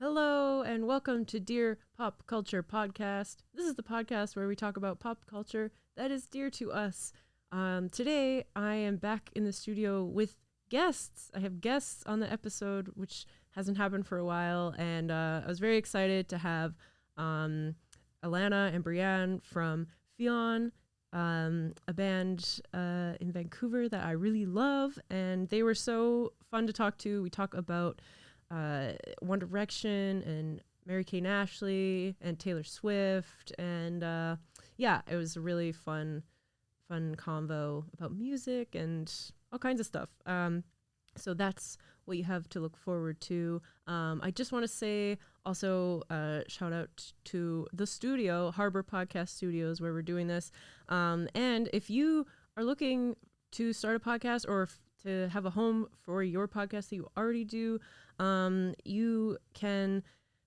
Hello and welcome to Dear Pop Culture Podcast. This is the podcast where we talk about pop culture that is dear to us. Today I am back in the studio with guests. I have guests on the episode, which hasn't happened for a while, and I was very excited to have Alanna and Brianne from Fionn, a band in Vancouver that I really love, and they were so fun to talk to. We talk about One Direction and Mary-Kate and Ashley and Taylor Swift, and it was a really fun convo about music and all kinds of stuff. So that's what you have to look forward to. I just want to say also shout out to the studio, Harbor Podcast Studios, where we're doing this. And if you are looking to start a podcast or to have a home for your podcast that you already do, you can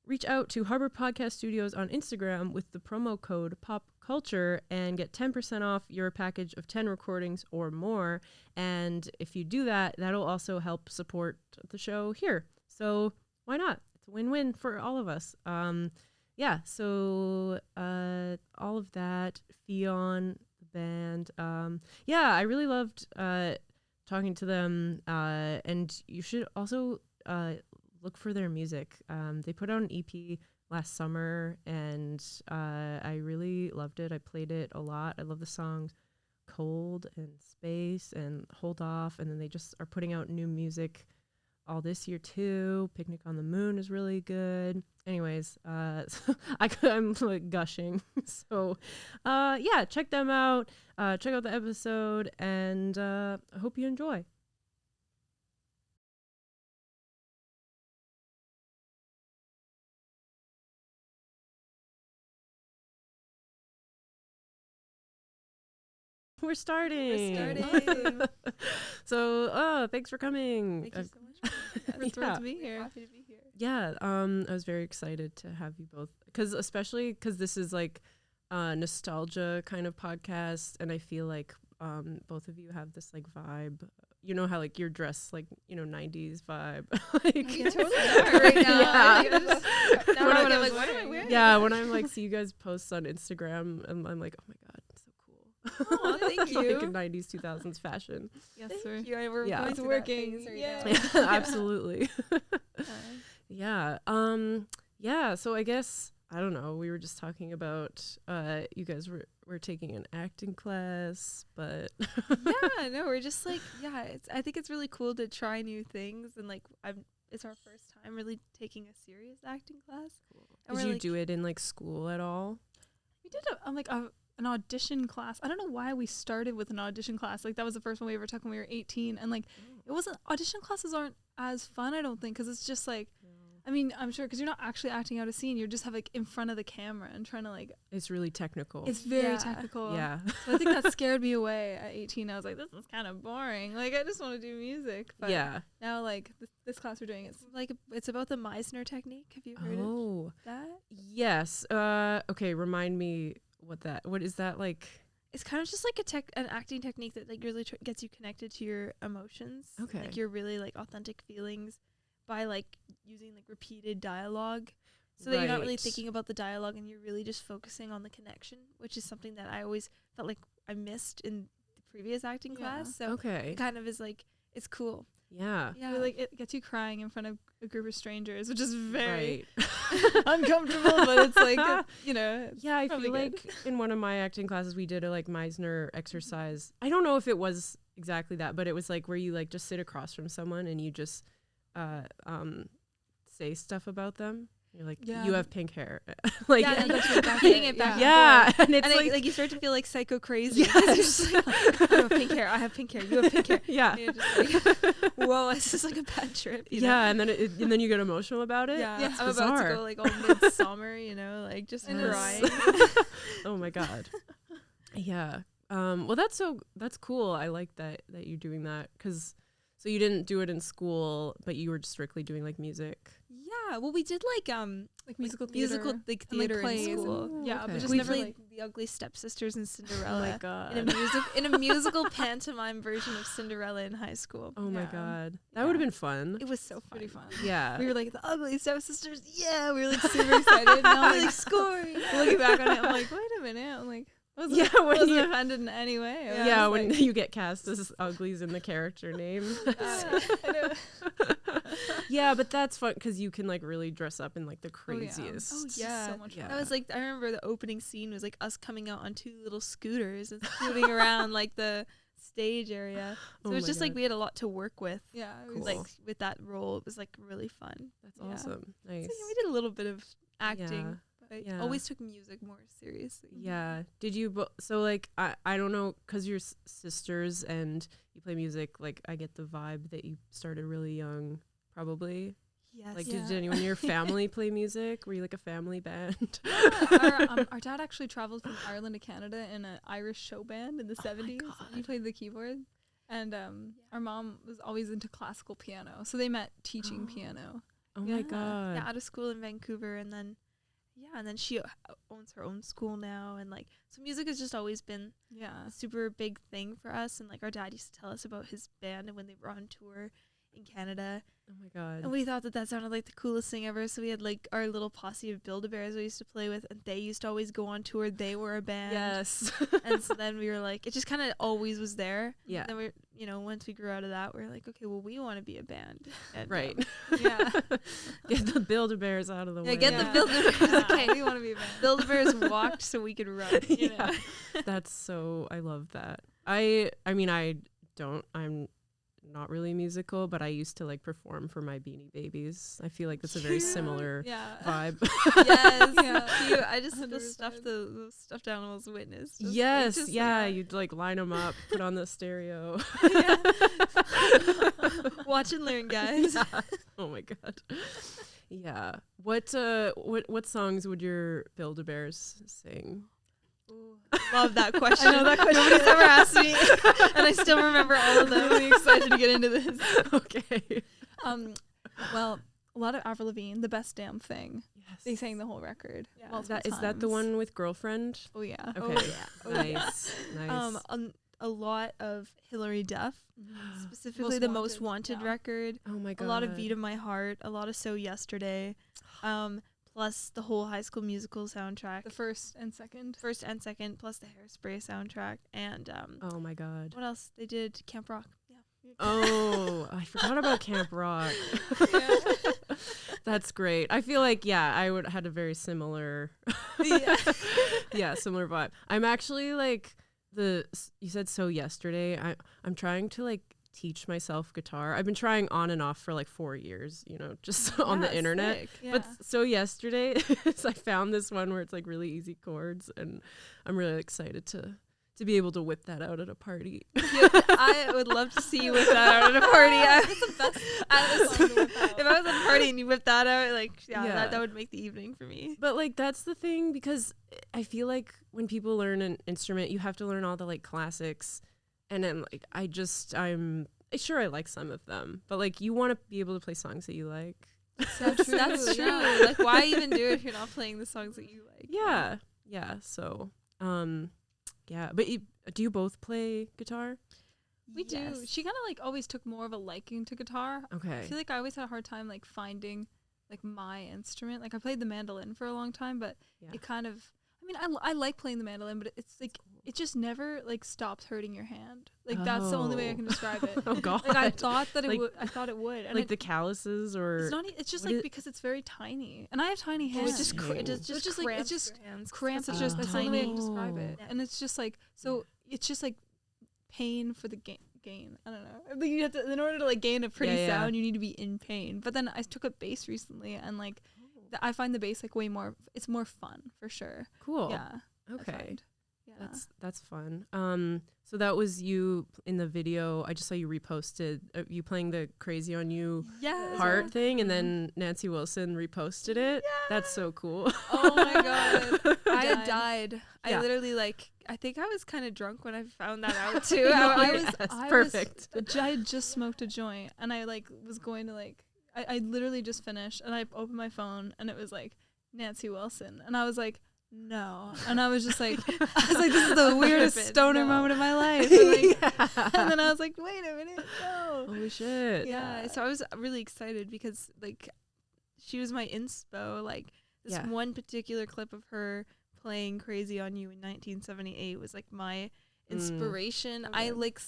reach out to Harbor Podcast Studios on Instagram with the promo code POPCULTURE and get 10% off your package of 10 recordings or more. And if you do that, that'll also help support the show here. So why not? It's a win-win for all of us. So all of that, Fionn, the band. I really loved talking to them, and you should also look for their music. They put out an EP last summer, and I really loved it. I played it a lot. I love the songs Cold and Space and Hold Off, and then they just are putting out new music all this year too. Picnic on the Moon is really good. Anyways, I'm like gushing. So check them out. Check out the episode, and I hope you enjoy. We're starting. So, thanks for coming. Thank you so much. We're thrilled to be here. Happy to be here. Yeah, I was very excited to have you both, especially because this is like a nostalgia kind of podcast, and I feel like both of you have this like vibe. You know how like you're dressed like 90s vibe. You totally are right now. Yeah, when I'm like see you guys post on Instagram, and I'm like, oh my god, it's so cool. Oh, thank you. Like a 90s 2000s fashion. Yes, sir. We're It's working. Yeah, absolutely. So I guess I don't know, we were just talking about you guys were taking an acting class, but we're just like I think it's really cool to try new things, and like it's our first time really taking a serious acting class. Cool. Did you do it in like school at all? We did an audition class. I don't know why we started with an audition class. Like that was the first one we ever took when we were 18, and like it wasn't, audition classes aren't as fun, I don't think, because it's just like I mean, I'm sure because you're not actually acting out a scene. You're just have like in front of the camera and trying to like. It's really technical. It's very technical. Yeah. So I think that scared me away at 18. I was like, this is kind of boring. Like I just want to do music. But now like this class we're doing, it's about the Meisner technique. Have you heard of that? Yes. Okay. Remind me what is that like? It's kind of just like an acting technique that like really gets you connected to your emotions. Okay. Like your really like authentic feelings by like using like repeated dialogue, so that you're not really thinking about the dialogue and you're really just focusing on the connection, which is something that I always felt like I missed in the previous acting class. So it kind of is like, it's cool. Yeah. Like it gets you crying in front of a group of strangers, which is very uncomfortable, but it's like I feel like in one of my acting classes we did a like Meisner exercise. I don't know if it was exactly that, but it was like where you like just sit across from someone and you just say stuff about them. You're like, you have pink hair. Like, hitting it back. And it's and like you start to feel like psycho crazy. You're just like, I have pink hair. I have pink hair. You have pink hair. Yeah. And you're just like, whoa, this is like a bad trip. You know? And then you get emotional about it. Yeah, I'm bizarre. about to go like all midsummer, like just crying. Oh my god. Yeah. Well, that's cool. I like that you're doing that, because so you didn't do it in school, but you were just strictly doing like music. Yeah, well, we did like musical theater, like and, like, theater plays in school. Ooh, yeah, okay. but just We never played like The Ugly Stepsisters and Oh Cinderella my god. in a musical pantomime version of Cinderella in high school. Oh my Yeah. god. That Yeah. would have been fun. It was so fun. pretty fun. Yeah. We were like the Ugly Stepsisters. Yeah, we were like super excited. Now Like, like scoring. looking back on it, I'm like, wait a minute. I'm like, Yeah, when wasn't you- offended in any way. I was Yeah, just when like, you get cast as uglies in the character name. I know. Yeah, but that's fun because you can like really dress up in like the Oh, yeah. craziest. Oh, It's yeah. so much fun. Yeah. That was like, I remember the opening scene was like us coming out on 2 little scooters and scooting around like the stage area. So Oh it was my just like God. we had a lot to work with. Yeah, it Cool. was Like with that role, it was like really fun. That's Yeah. awesome. Nice. So, yeah, we did a little bit of acting, Yeah. but Yeah. always took music more seriously. Yeah. Did you so like I don't know cuz you're sisters and you play music, like I get the vibe that you started really young probably. Yes. Like Yeah. did anyone in your family play music? Were you like a family band? our dad actually traveled from Ireland to Canada in an Irish show band in the 70s. He God. played the keyboard. And our mom was always into classical piano. So they met teaching Oh. piano. Oh Yeah. my god. Yeah, out of school in Vancouver, and then she owns her own school now, and like so music has just always been Yeah. a super big thing for us. And like our dad used to tell us about his band and when they were on tour in Canada, Oh my god. and we thought that sounded like the coolest thing ever. So we had like our little posse of Build-A-Bears we used to play with, and they used to always go on tour. They were a band. Yes. And so then we were like, it just kind of always was there. Yeah. Then we, once we grew out of that, we are like, okay, well, we want to be a band. And, Right. Yeah. Get the Build-A-Bears out of the Yeah, way. get Yeah. the Build-A-Bears. Okay, We want to be a band. Build-A-Bears walked so we could run. You know? Yeah. That's so I love that. I'm not really musical, but I used to like perform for my Beanie Babies. I feel like that's a very similar Yeah. vibe. Yes. Yeah. Cute. I just the 100%. the stuffed animals witnessed. Just, like, Yes, just, yeah, you'd like line them up, put on the stereo. Watch and learn, guys. Yeah. Oh my god. Yeah. What songs would your Build-A-Bears sing? Ooh, love that question. I know that question. Nobody's ever asked me, and I still remember all of them. Really excited to get into this. Okay. Well, a lot of Avril Lavigne, The Best Damn Thing. Yes. They sang the whole record. Yeah. multiple Is that the times. one with Girlfriend? Oh yeah. Okay. yeah. Oh, yeah. Nice. Nice. A lot of Hilary Duff, specifically Most the Most Wanted, Wanted yeah. record. Oh my god. A lot of Beat of My Heart, a lot of So Yesterday, plus the whole High School Musical soundtrack, The first and second. first and second, plus the Hairspray soundtrack, and Oh my god. what else? They did Camp Rock. Yeah. Oh, I forgot about Camp Rock. Yeah. That's great. I feel like I would had a very similar similar vibe. I'm actually like you said So Yesterday. I'm trying to like teach myself guitar. I've been trying on and off for like 4 years, just on the Yeah, internet. sick. Yeah. But So Yesterday I found this one where it's like really easy chords, and I'm really excited to be able to whip that out at a party. I would love to see you whip that out at a party. If I was at a party and you whipped that out, Yeah. that would make the evening for me. But like that's the thing, because I feel like when people learn an instrument, you have to learn all the like classics, and then like I'm sure I like some of them, but like you want to be able to play songs that you like. So true. That's true. Yeah. Like, why even do it if you're not playing the songs that you like? Yeah. So, but do you both play guitar? We do. She kind of like always took more of a liking to guitar. Okay. I feel like I always had a hard time like finding like my instrument. Like I played the mandolin for a long time, but Yeah. it kind of, I like playing the mandolin, but it's like, it just never like stops hurting your hand. Like that's the only way I can describe it. Oh god. Like I thought that Like- I thought it would. And like the calluses, or it's not. It's just what like is- because it's very tiny, and I have tiny Oh, hands. it just Dang. it just So it's just like cramps it's just your hands 'cause cramps. it's It's such just a that's the only way I can tiny- describe it. Yeah. And it's just like so. It's just like pain for the gain. I don't know. Like you have to, in order to like gain a pretty Yeah, yeah. sound, you need to be in pain. But then I took up bass recently, and like I find the bass like way more. It's more fun for sure. cool. Yeah. I Okay. find. Yeah. That's fun. So that was you in the video. I just saw you reposted you playing the Crazy on You Yeah. part thing, and then Nancy Wilson reposted it. That's so cool. Oh my god. I had Died. died. Yeah. I literally I think I was kind of drunk when I found that out too. No, I yes, was I perfect. I had just smoked a joint, and I like was going to like I literally just finished, and I opened my phone, and it was like Nancy Wilson, and I was like, no, and I was just like, this is the weirdest stoner moment of my life. And, like, and then I was like, wait a minute, no. Holy shit. Yeah. So I was really excited because like she was my inspo. Like this one particular clip of her playing Crazy on You in 1978 was like my inspiration. Okay. I like,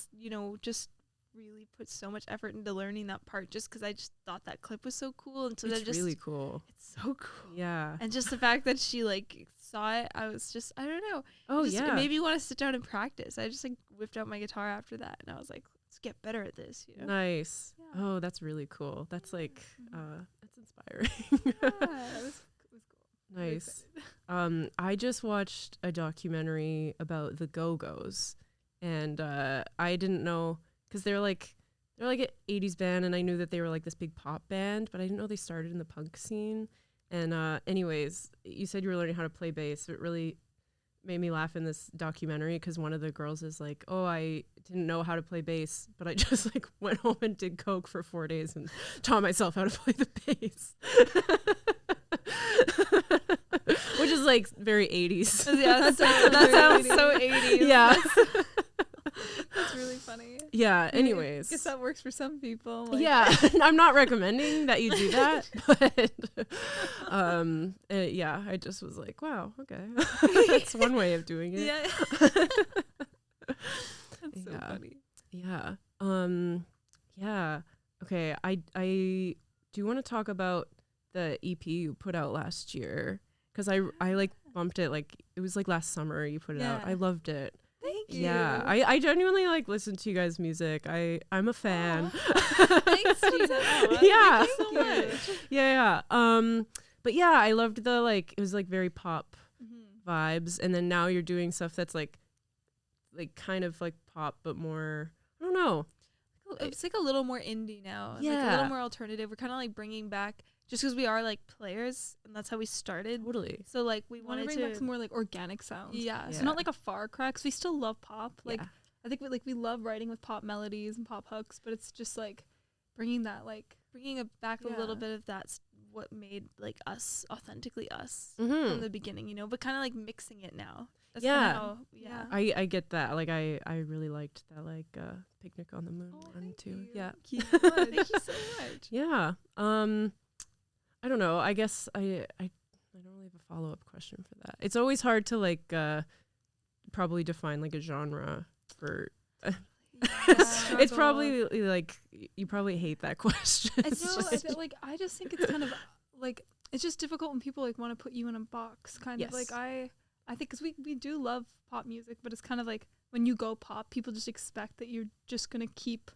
just really put so much effort into learning that part just because I just thought that clip was so cool. And so it's really cool. It's so cool. Yeah. And just the fact that she like saw it, I was just, I don't know. Oh, It made me want to sit down and practice. I just like whipped out my guitar after that and I was like, let's get better at this. Nice. Yeah. Oh, that's really cool. That's like, that's inspiring. Yeah, it was cool. Nice. I just watched a documentary about the Go-Go's, and I didn't know, because they're like an 80s band, and I knew that they were like this big pop band, but I didn't know they started in the punk scene. And anyways, you said you were learning how to play bass. It really made me laugh in this documentary because one of the girls is like, oh, I didn't know how to play bass, but I just like went home and did coke for 4 days and taught myself how to play the bass. Which is like very 80s. Yeah, that sounds so 80s. Yeah. That's really funny. Yeah, anyways. I guess that works for some people. Like. Yeah, I'm not recommending that you do that, but yeah, I just was like, wow, okay. That's one way of doing it. Yeah. That's so funny. Yeah. Yeah. Okay, I do want to talk about the EP you put out last year, because I like bumped it, like it was like last summer you put it out. I loved it. Thank you. Yeah, I genuinely like listen to you guys' music. I'm a fan. Thanks, Gina. Yeah. Thank you so much. Yeah. But yeah, I loved the like, it was like very pop vibes, and then now you're doing stuff that's like kind of like pop but more, I don't know. It's like a little more indie now. Yeah. Like a little more alternative. We're kind of like bringing back, just because we are like players and that's how we started. Totally. So like we Want to wanted bring back some more like organic sounds. Yeah. So not like a far cry, 'cause we still love pop. Like Yeah. I think we love writing with pop melodies and pop hooks, but it's just like bringing that like bringing it back a Yeah. little bit of that's what made like us authentically us Mm-hmm. from the beginning, but kind of like mixing it now. That's Yeah. kinda how, yeah. I get that. Like I really liked that like Picnic on the Moon Oh, one thank too. you. Yeah. Thank you so much. Yeah. I don't know. I guess I don't really have a follow-up question for that. It's always hard to like probably define like a genre for it's probably like you probably hate that question. I just think it's kind of like it's just difficult when people like want to put you in a box kind of like I think because we do love pop music, but it's kind of like when you go pop, people just expect that you're just gonna keep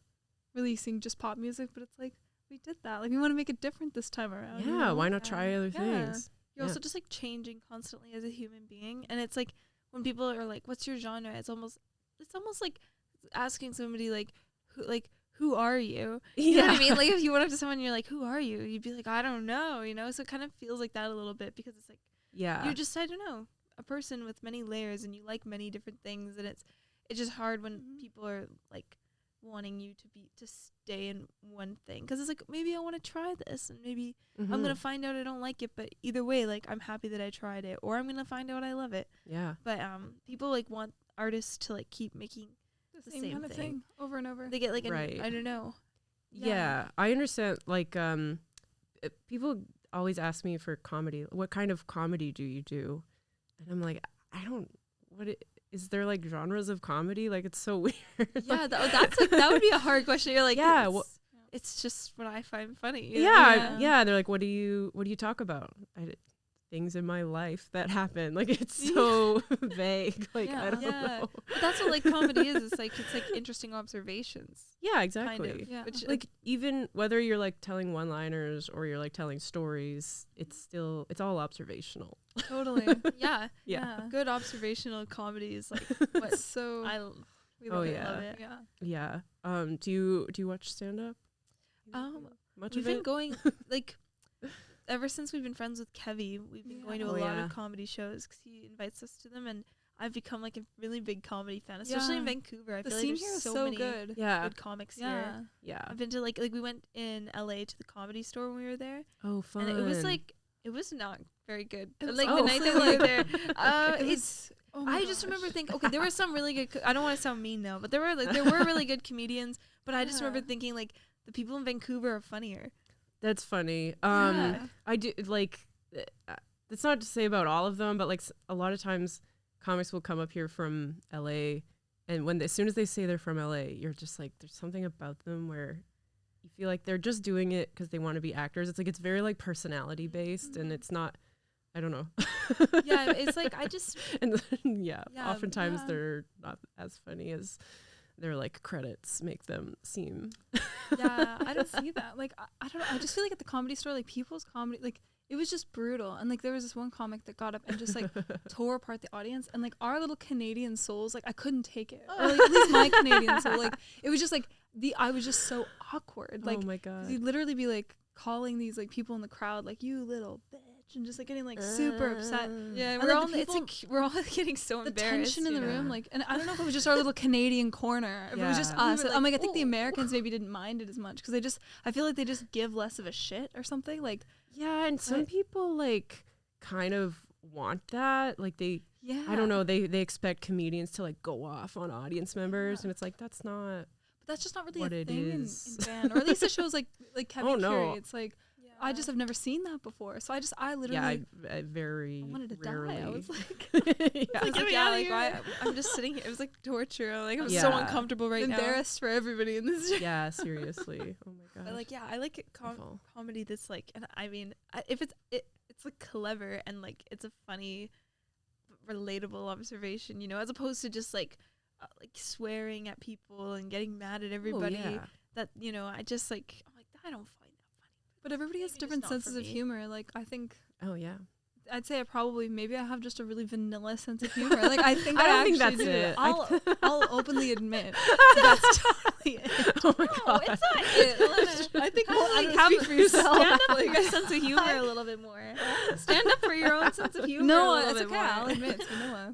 releasing just pop music, but it's like we did that, like we want to make it different this time around. Yeah, why not try other things? You're also just like changing constantly as a human being, and it's like when people are like, "What's your genre?" It's almost like asking somebody like who are you? You know what I mean? Like if you went up to someone and you're like, "Who are you?" You'd be like, "I don't know," So it kind of feels like that a little bit because it's like you're just, I don't know, a person with many layers and you like many different things, and it's just hard when people are like wanting you to stay in one thing, because it's like maybe I want to try this and maybe I'm gonna find out I don't like it, but either way, like I'm happy that I tried it, or I'm gonna find out I love it. Yeah. But people like want artists to like keep making the same kind of thing over and over. They get like Right. I don't know. Yeah, I understand. Like people always ask me for comedy. What kind of comedy do you do? And I'm like, I don't. Is there like genres of comedy? Like it's so weird. Yeah, that would be a hard question. You're like, yeah, it's just what I find funny. Yeah. They're like, what do you talk about? Things in my life that happen. Like it's so vague. Like I don't know. But that's what like comedy is. It's like interesting observations. Yeah, exactly. Kind of. Yeah. Which, like even whether you're like telling one-liners or you're like telling stories, it's all observational. Totally. Yeah. Yeah. Good observational comedy is like what so we love yeah. it. Yeah. Do you watch stand-up? Much We've of it? been going like ever since we've been friends with Kevy, we've been going to a lot of comedy shows because he invites us to them, and I've become like a really big comedy fan, especially in Vancouver. I the feel scene like here there's is so many good. good comics here. Yeah. I've been to like we went in LA to the Comedy Store when we were there, Oh, fun. and it was not very good. It was Like the night that we were there, I just gosh. remember thinking, okay, there were some really good. I don't want to sound mean now, but there were really good comedians. But I just remember thinking like the people in Vancouver are funnier. That's funny. Yeah. I do like. It's not to say about all of them, but like a lot of times, comics will come up here from LA, and as soon as they say they're from LA, you're just like, there's something about them where you feel like they're just doing it because they want to be actors. It's like it's very like personality based, and it's not. I don't know. Yeah, it's like I just and oftentimes they're not as funny as their like credits make them seem. Yeah, I don't see that. Like I don't know. I just feel like at the Comedy Store, like people's comedy, like it was just brutal. And like there was this one comic that got up and just like tore apart the audience, and like our little Canadian souls, like I couldn't take it. Or like at least my Canadian soul, like it was just like I was just so awkward. Like, oh my god, you'd literally be like calling these like people in the crowd like, you little bitch, and just like getting like super upset. Yeah, And, we're like, all the people, we're all getting so the embarrassed. tension in the you room, know? like, and I don't know if it was just our little Canadian corner. If it was just Yeah. us. We were I'm like, like, I think the "Ooh." Americans maybe didn't mind it as much because I feel like they just give less of a shit or something. Like, yeah, and some people like kind of want that, like they. yeah, I don't know. They expect comedians to like go off on audience members, and it's like that's not. But that's just not really what a it thing in is. band, or at least it shows like Kevin Oh, no. Curie. It's like I just have never seen that before. So I literally Yeah, I very I wanted to rarely. die. I was like, yeah. I was like, yeah, like why, I'm just sitting here. It was like torture. I'm so Yeah. uncomfortable right now. embarrassed for everybody in this. Yeah, seriously. Oh my god. But like, yeah, I like Awful. comedy that's like, and I mean, if it's like clever and like it's a funny, relatable observation, you know, as opposed to just like swearing at people and getting mad at everybody. Oh, yeah. That, you know, I just like, I'm like, I don't find that funny. But everybody has Maybe just different not for senses of me. humor. Like I think Oh yeah. I'd say maybe I have just a really vanilla sense of humor. Like I think I don't think actually that's do. it. I'll openly admit that's totally it. Oh my No, god. it's not it, Alanna. I think Well, like I have speak for yourself. stand up for Like, your sense of humor a little bit more. Stand up for your own sense of humor. a No, little it's bit okay. more. I'll admit it's vanilla.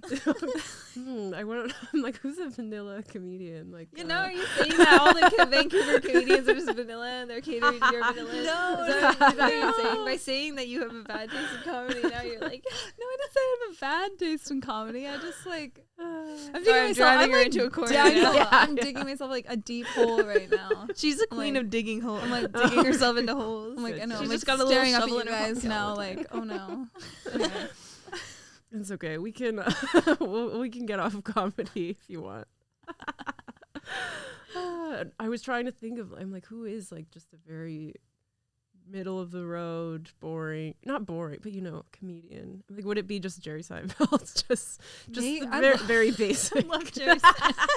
I'm like, who's a vanilla comedian? Like, You know, are you saying that all the Vancouver comedians are just vanilla and they're catering to your vanilla? No, is that what you're no. saying? By saying that you have a bad taste in comedy, now you're like, No, I didn't say I have a bad taste in comedy. I just like I'm Sorry, I'm driving her into a corner I know, now. Yeah, I'm yeah. digging myself like a deep hole right now. she's the I'm queen like- of digging holes. I'm like digging herself into holes. I'm like, I know. She's I'm just like got a little staring up at shovel you in her guys pocket now, all the time. like, oh no. Anyway. It's okay. We can we can get off of comedy if you want. I was trying to think of. I'm like, who is like just a very middle of the road, not boring, but you know, comedian. Like, would it be just Jerry Seinfeld? just Me? I very, love- very basic. I love Jerry Seinfeld.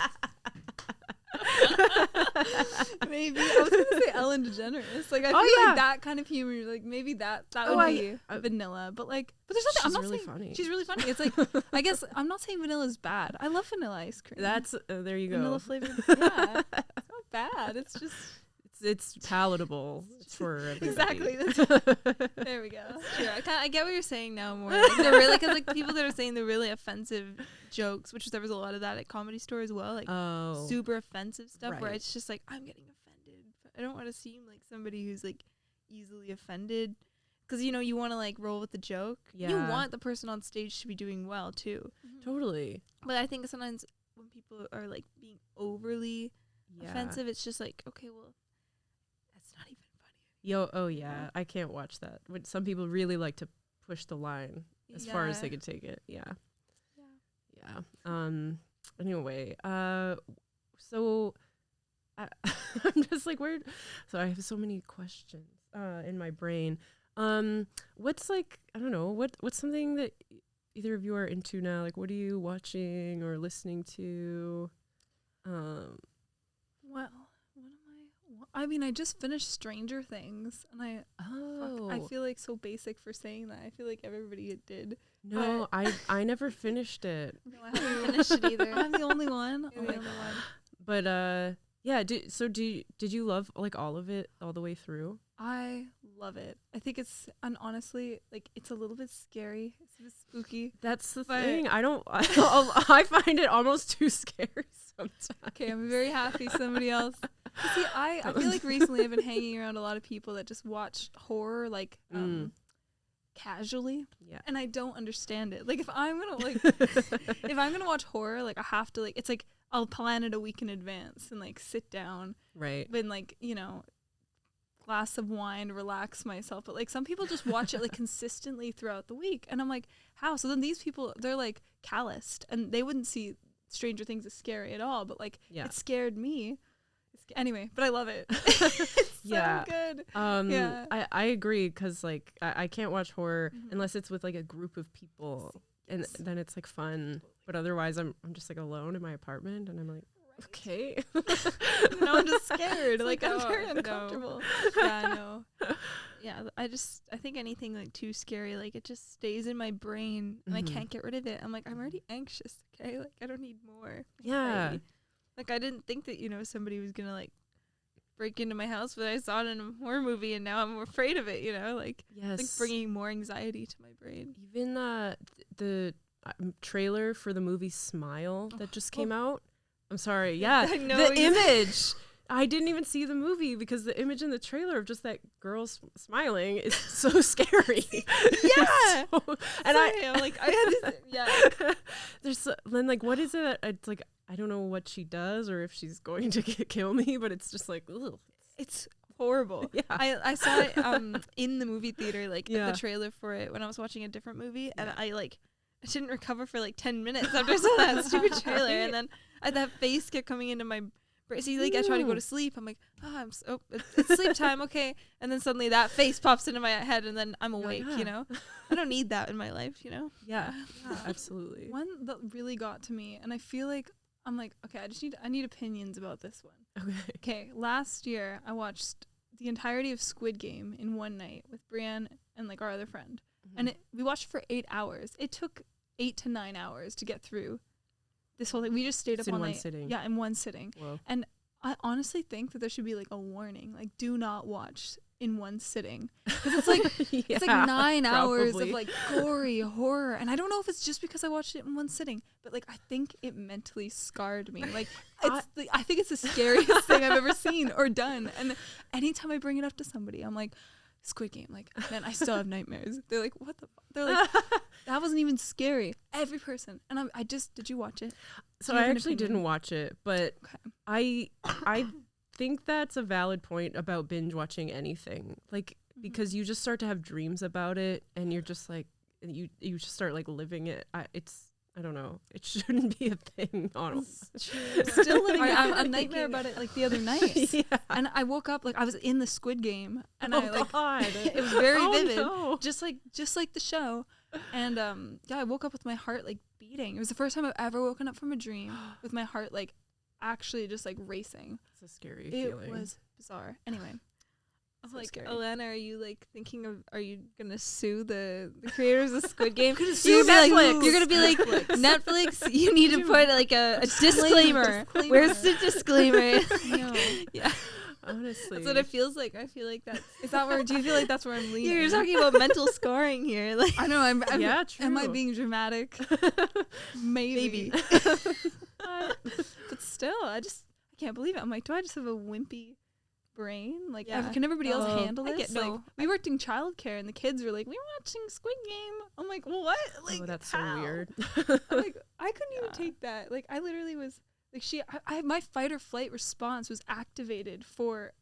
Maybe I was gonna say Ellen DeGeneres. Like I feel Oh, yeah. like that kind of humor. Like maybe that Oh, would be vanilla. But like, but there's nothing. I'm She's not really saying funny. she's really funny. It's like I guess I'm not saying vanilla is bad. I love vanilla ice cream. That's there you go. vanilla flavored. Yeah, it's not bad. It's just It's palatable for everybody. exactly. There we go. Sure, I get what you're saying now more. Like, they're really, because like people that are saying the really offensive jokes, which there was a lot of that at Comedy Store as well, like Oh, super offensive stuff where Right. it's just like, I'm getting offended. But I don't want to seem like somebody who's like easily offended, because you know you want to like roll with the joke. You Yeah. want the person on stage to be doing well too. totally. But I think sometimes when people are like being overly Yeah. offensive, it's just like, okay, well, that's not even funny. Oh yeah, I can't watch that. Some people really like to push the line as far as they can take it. Yeah. Anyway, so I'm just like, where? So I have so many questions in my brain. What's like, I don't know, what's something that either of you are into now? Like, what are you watching or listening to? Well, what am I? I mean, I just finished Stranger Things, and I feel like so basic for saying that. I feel like everybody did. No, I never finished it. No, I haven't Finished it either. I'm the only one. You're Oh the my only god. But yeah, did you love like all of it all the way through? I love it. I think it's, and honestly, like, it's a little bit scary. It's a bit spooky. That's the thing. I find it almost too scary sometimes. Okay, I'm very happy somebody else. See, I feel like recently I've been hanging around a lot of people that just watch horror, like, casually. Yeah. And I don't understand it. Like, if I'm gonna watch horror, like, I have to, like, it's like I'll plan it a week in advance and, like, sit down. Right. Then, like, you know, glass of wine, relax myself. But like some people just watch it like consistently throughout the week, and I'm like, how? So then these people, they're like calloused, and they wouldn't see Stranger Things as scary at all, but like it scared me. Anyway, but I love it. It's so good. I agree, because like I can't watch horror unless it's with like a group of people, and then it's like fun. But otherwise, I'm just like alone in my apartment, and I'm like, okay. No, I'm just scared. Like I'm very uncomfortable. Yeah, no. Yeah, I think anything like too scary, like it just stays in my brain and I can't get rid of it. I'm like, I'm already anxious, okay? Like I don't need more. Yeah. Like I didn't think that, you know, somebody was gonna like break into my house, but I saw it in a horror movie and now I'm afraid of it, you know? Like, yes. Like bringing more anxiety to my brain. Even the trailer for the movie Smile that just came out. I'm sorry. Yeah. I know the image. I didn't even see the movie because the image in the trailer of just that girl smiling is so scary. Yeah. And I'm like, I had this, yeah. There's then like, what is it? It's like, I don't know what she does or if she's going to kill me, but it's just like, ugh. It's horrible. Yeah. I saw it in the movie theater, like the trailer for it when I was watching a different movie, and I didn't recover for like 10 minutes after I saw that stupid trailer, and then that face kept coming into my brain. See, like I try to go to sleep. I'm like, it's sleep time, okay. And then suddenly that face pops into my head, and then I'm awake. You know, I don't need that in my life. You know. Yeah, absolutely. One that really got to me, and I feel like I'm like, okay, I need opinions about this one. Okay. Last year, I watched the entirety of Squid Game in one night with Brianne and like our other friend, and we watched for 8 hours. It took 8 to 9 hours to get through this whole thing. We just stayed up all night. Sitting. Yeah, in one sitting. Whoa. And I honestly think that there should be like a warning, like do not watch in one sitting, because it's like it's like 9 hours of like gory horror, and I don't know if it's just because I watched it in one sitting, but like I think it mentally scarred me. Like I think it's the scariest thing I've ever seen or done, and anytime I bring it up to somebody, I'm like, Squid Game, like, man, I still have nightmares. They're like, what the fuck? They're like, that wasn't even scary. Every person. And did you watch it? So I actually didn't watch it, but I think that's a valid point about binge watching anything. Like, because you just start to have dreams about it, and you're just like, you just start like living it. I don't know. It shouldn't be a thing. Still living a nightmare about it like the other night. Yeah. And I woke up like I was in the Squid Game, and it was very vivid, just like the show. And I woke up with my heart like beating. It was the first time I've ever woken up from a dream with my heart like actually just like racing. It's a scary feeling. It was bizarre. Anyway. Like, Alanna, are you like thinking of, are you gonna sue the creators of Squid Game? You're gonna be like Netflix, you need to put like a disclaimer. Where's the disclaimer? No. Yeah. Honestly, that's what it feels like. I feel like do you feel like that's where I'm leaning? You're talking about mental scarring here. Like, I know. I'm true. Am I being dramatic? Maybe. But still, I can't believe it. I'm like, do I just have a wimpy brain? Like, can everybody else handle this? Like, we worked in childcare, and the kids were like, we're watching Squid Game. I'm like, what? Like, that's how? So weird. I'm like, I couldn't even take that. Like, I literally was like, my fight or flight response was activated for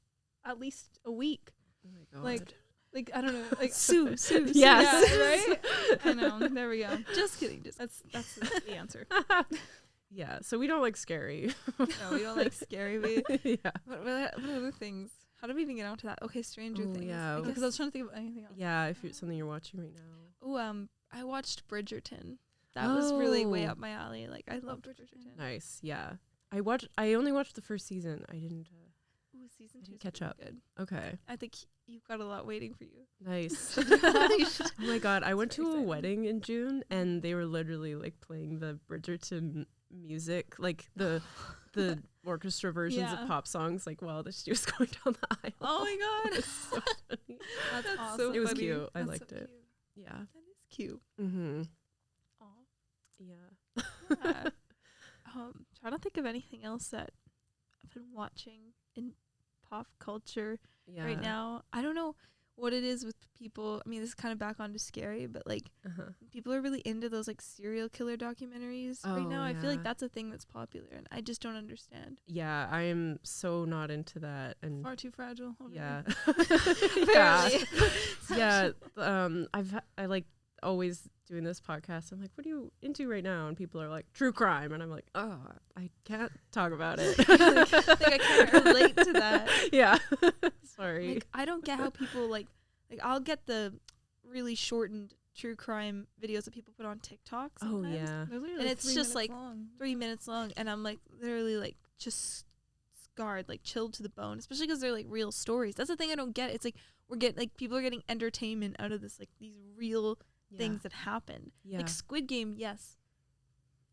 at least a week. Oh my god. Like I don't know. Like sue. Yes. Yeah, right. I know. There we go. Just kidding. That's the answer. Yeah, so we don't like scary. No, we don't like scary. What other things? How did we even get onto that? Okay, Stranger Things. Yeah, because I was trying to think of anything else. Yeah, if it's something you're watching right now. Oh, I watched Bridgerton. That was really way up my alley. Like, I loved Bridgerton. Nice, yeah. I only watched the first season. I didn't. Season 2 catch up. Good. Okay. I think you've got a lot waiting for you. Nice. Oh my god, I went to a wedding in June, and they were literally like playing the Bridgerton music, like the the orchestra versions of pop songs, like while she was going down the aisle. Oh my god, It's so funny. That's awesome. so It was funny. cute. I That's liked so it. cute. Yeah. That is cute. Mm-hmm. Aw. Yeah. Yeah. Trying to think of anything else that I've been watching in pop culture Yeah. right now. I don't know what it is with people. I mean, this is kind of back onto scary, but like people are really into those like serial killer documentaries right Oh, now. I feel like yeah. that's a thing that's popular, and I just don't understand. Yeah, I am so not into that. And Far too fragile. over yeah. here. yeah. Apparently. Yeah. I like always doing this podcast. I'm like, what are you into right now? And people are like, true crime. And I'm like, oh, I can't talk about it. I think I can't relate to that. Yeah. Sorry. Like, I don't get how people like I'll get the really shortened true crime videos that people put on TikTok Oh, sometimes. yeah. They're literally And it's 3 just, minutes like, long. 3 minutes long, and I'm like literally like just scarred, like chilled to the bone, especially because they're like real stories. That's the thing I don't get. It's like people are getting entertainment out of this, like these real things that happened. Yeah. Like Squid Game, yes,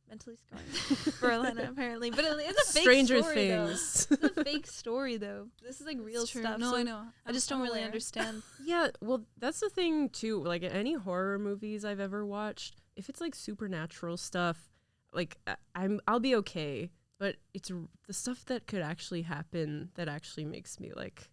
mentally scarring for Alanna apparently, but it's a fake Stranger story, Things. though. It's a fake story though. This is like real It's true. stuff. No, so I know. I just don't I'm really aware. understand. Yeah, well, that's the thing too. Like any horror movies I've ever watched, if it's like supernatural stuff, like I'll be okay. But it's the stuff that could actually happen that actually makes me like,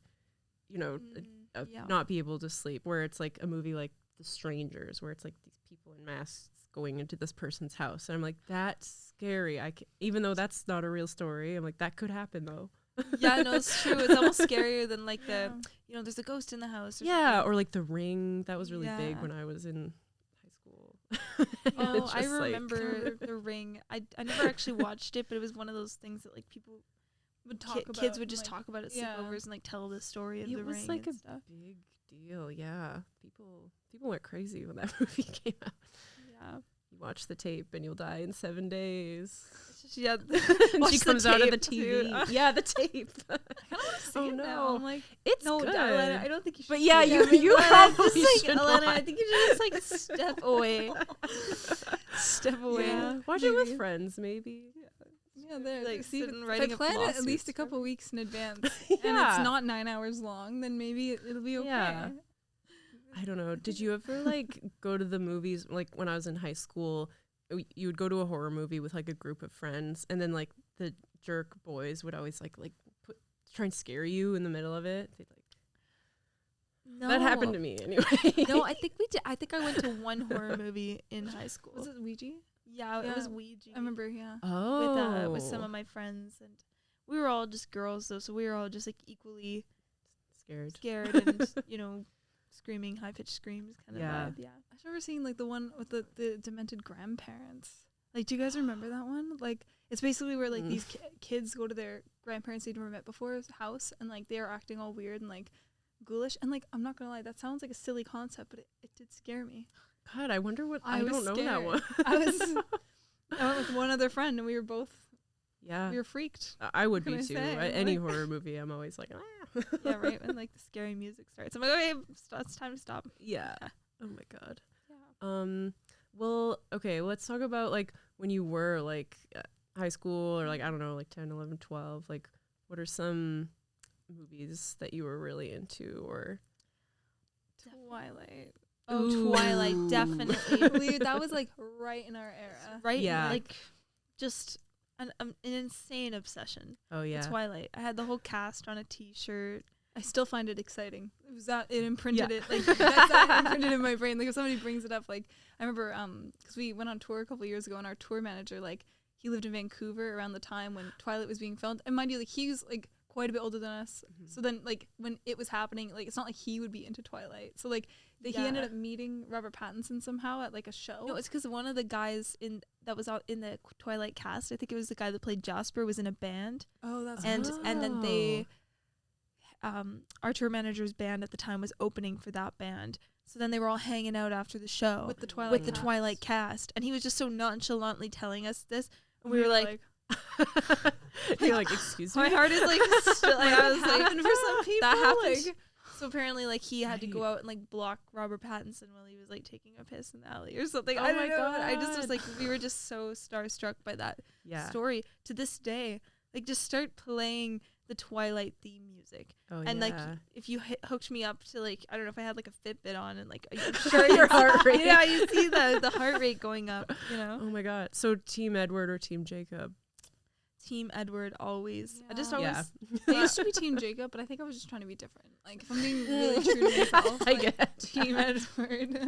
Yeah. not be able to sleep. Where it's like a movie like The Strangers, where it's like these people in masks going into this person's house, and I'm like, that's scary. Even though that's not a real story, I'm like, that could happen though. Yeah, no, it's true. It's almost scarier than like the, there's a ghost in the house. Or Yeah, something. or like The Ring. That was really big Yeah. when I was in high school. Oh, It's I just, like- remember The Ring. I never actually watched it, but it was one of those things that like people, Would talk about kids would and, just like, talk about at yeah. sleepovers and like tell the story of It The was Ring like and a stuff. big deal. Yeah, people went crazy when that movie came out. Yeah. You watch the tape and you'll die in 7 days. Yeah. And Watch she the comes out of the tape, TV. too. Yeah, the tape. I kind of want to see Oh, it now. no. I'm like, It's no, good. Alanna, I don't think you should. But yeah, see you it. you Alanna, probably just should Alanna, I not. think you should just like step away. Step away. Yeah. Watch it with Maybe. friends, maybe. Yeah, there. Like, See, sitting if writing I a plan it law at least suit a couple weeks in advance, Yeah. and it's not 9 hours long, then maybe it'll be okay. Yeah. I don't know. Did you ever like go to the movies? Like when I was in high school, you would go to a horror movie with like a group of friends, and then like the jerk boys would always like try and scare you in the middle of it. They'd, like, No. that happened to me anyway. No, I think we did. I think I went to one horror movie in high school. Was it Ouija? Yeah, it Yeah. was Ouija. I remember, yeah. With some of my friends, and we were all just girls though, so we were all just like equally scared. and screaming, high pitched screams kind of Yeah. vibe. Yeah. I remember seeing like the one with the demented grandparents. Like, do you guys remember that one? Like, it's basically where like these kids go to their grandparents they'd never met before house, and like they are acting all weird and like ghoulish. And like, I'm not gonna lie, that sounds like a silly concept, but it did scare me. God, I wonder what I I was don't know that scared. one. I went with one other friend, and we were both Yeah, we were freaked. I would What be can I too. say? Any horror movie, I'm always like, ah. Yeah, right. When like the scary music starts, I'm like, okay, it's time to stop. Yeah. Oh my god. Yeah. Well, okay, let's talk about like when you were like high school or like I don't know, like 10, 11, 12, like what are some movies that you were really into or Twilight. Oh, Ooh. Twilight, definitely. That was like right in our era. Right? Yeah. Like just an insane obsession. Oh yeah. Twilight. I had the whole cast on a T-shirt. I still find it exciting. It was that it imprinted Yeah. it like that imprinted in my brain. Like if somebody brings it up, like I remember because we went on tour a couple years ago, and our tour manager like he lived in Vancouver around the time when Twilight was being filmed, and mind you, like he was like quite a bit older than us. So then like when it was happening, like it's not like he would be into Twilight. So like he ended up meeting Robert Pattinson somehow at like a show. No, it's because one of the guys that was out in the Twilight cast, I think it was the guy that played Jasper, was in a band, oh, that's and then they, Oh. our tour manager's band at the time was opening for that band. So then they were all hanging out after the show with the Twilight with the cast. Twilight cast, and he was just so nonchalantly telling us this, and we were like You're like, excuse me. my heart is like, still, like I was like, happened for some people. that happened. Like, So apparently, like he had to go Right. out and like block Robert Pattinson while he was like taking a piss in the alley or something. Oh I don't my know. I just was God. like, we were just so starstruck by that Yeah. story. To this day, like just start playing the Twilight theme music. Oh, And yeah. like if you hooked me up to like, I don't know if I had like a Fitbit on and like I'm sure Your heart rate. Yeah, you see the heart rate going up, you know. Oh my God. So Team Edward or Team Jacob? Team Edward always. I just Yeah. always I used to be Team Jacob, but I think I was just trying to be different. Like, if I'm being really true to myself, I like, get Team Edward.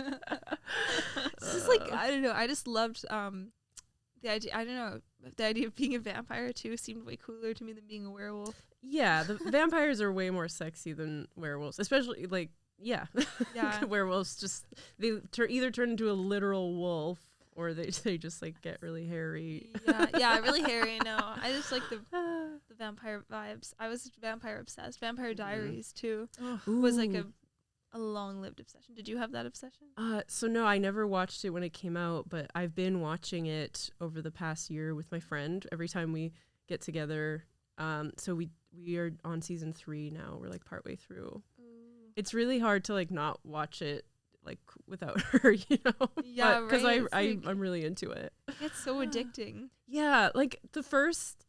it's just like, I don't know, I just loved the idea, I don't know, the idea of being a vampire too seemed way cooler to me than being a werewolf. Yeah, the vampires are way more sexy than werewolves, especially like Yeah. werewolves just they either turn into a literal wolf or they just like get really hairy. Yeah, really hairy. No, I just like the vampire vibes. I was vampire obsessed. Vampire Diaries too was like a long-lived obsession. Did you have that obsession? So no, I never watched it when it came out, but I've been watching it over the past year with my friend every time we get together. So we are on season 3 now. We're like partway through. It's really hard to like not watch it like without her, you know? Yeah, because right. I'm really into it. It's so addicting. Yeah, like the first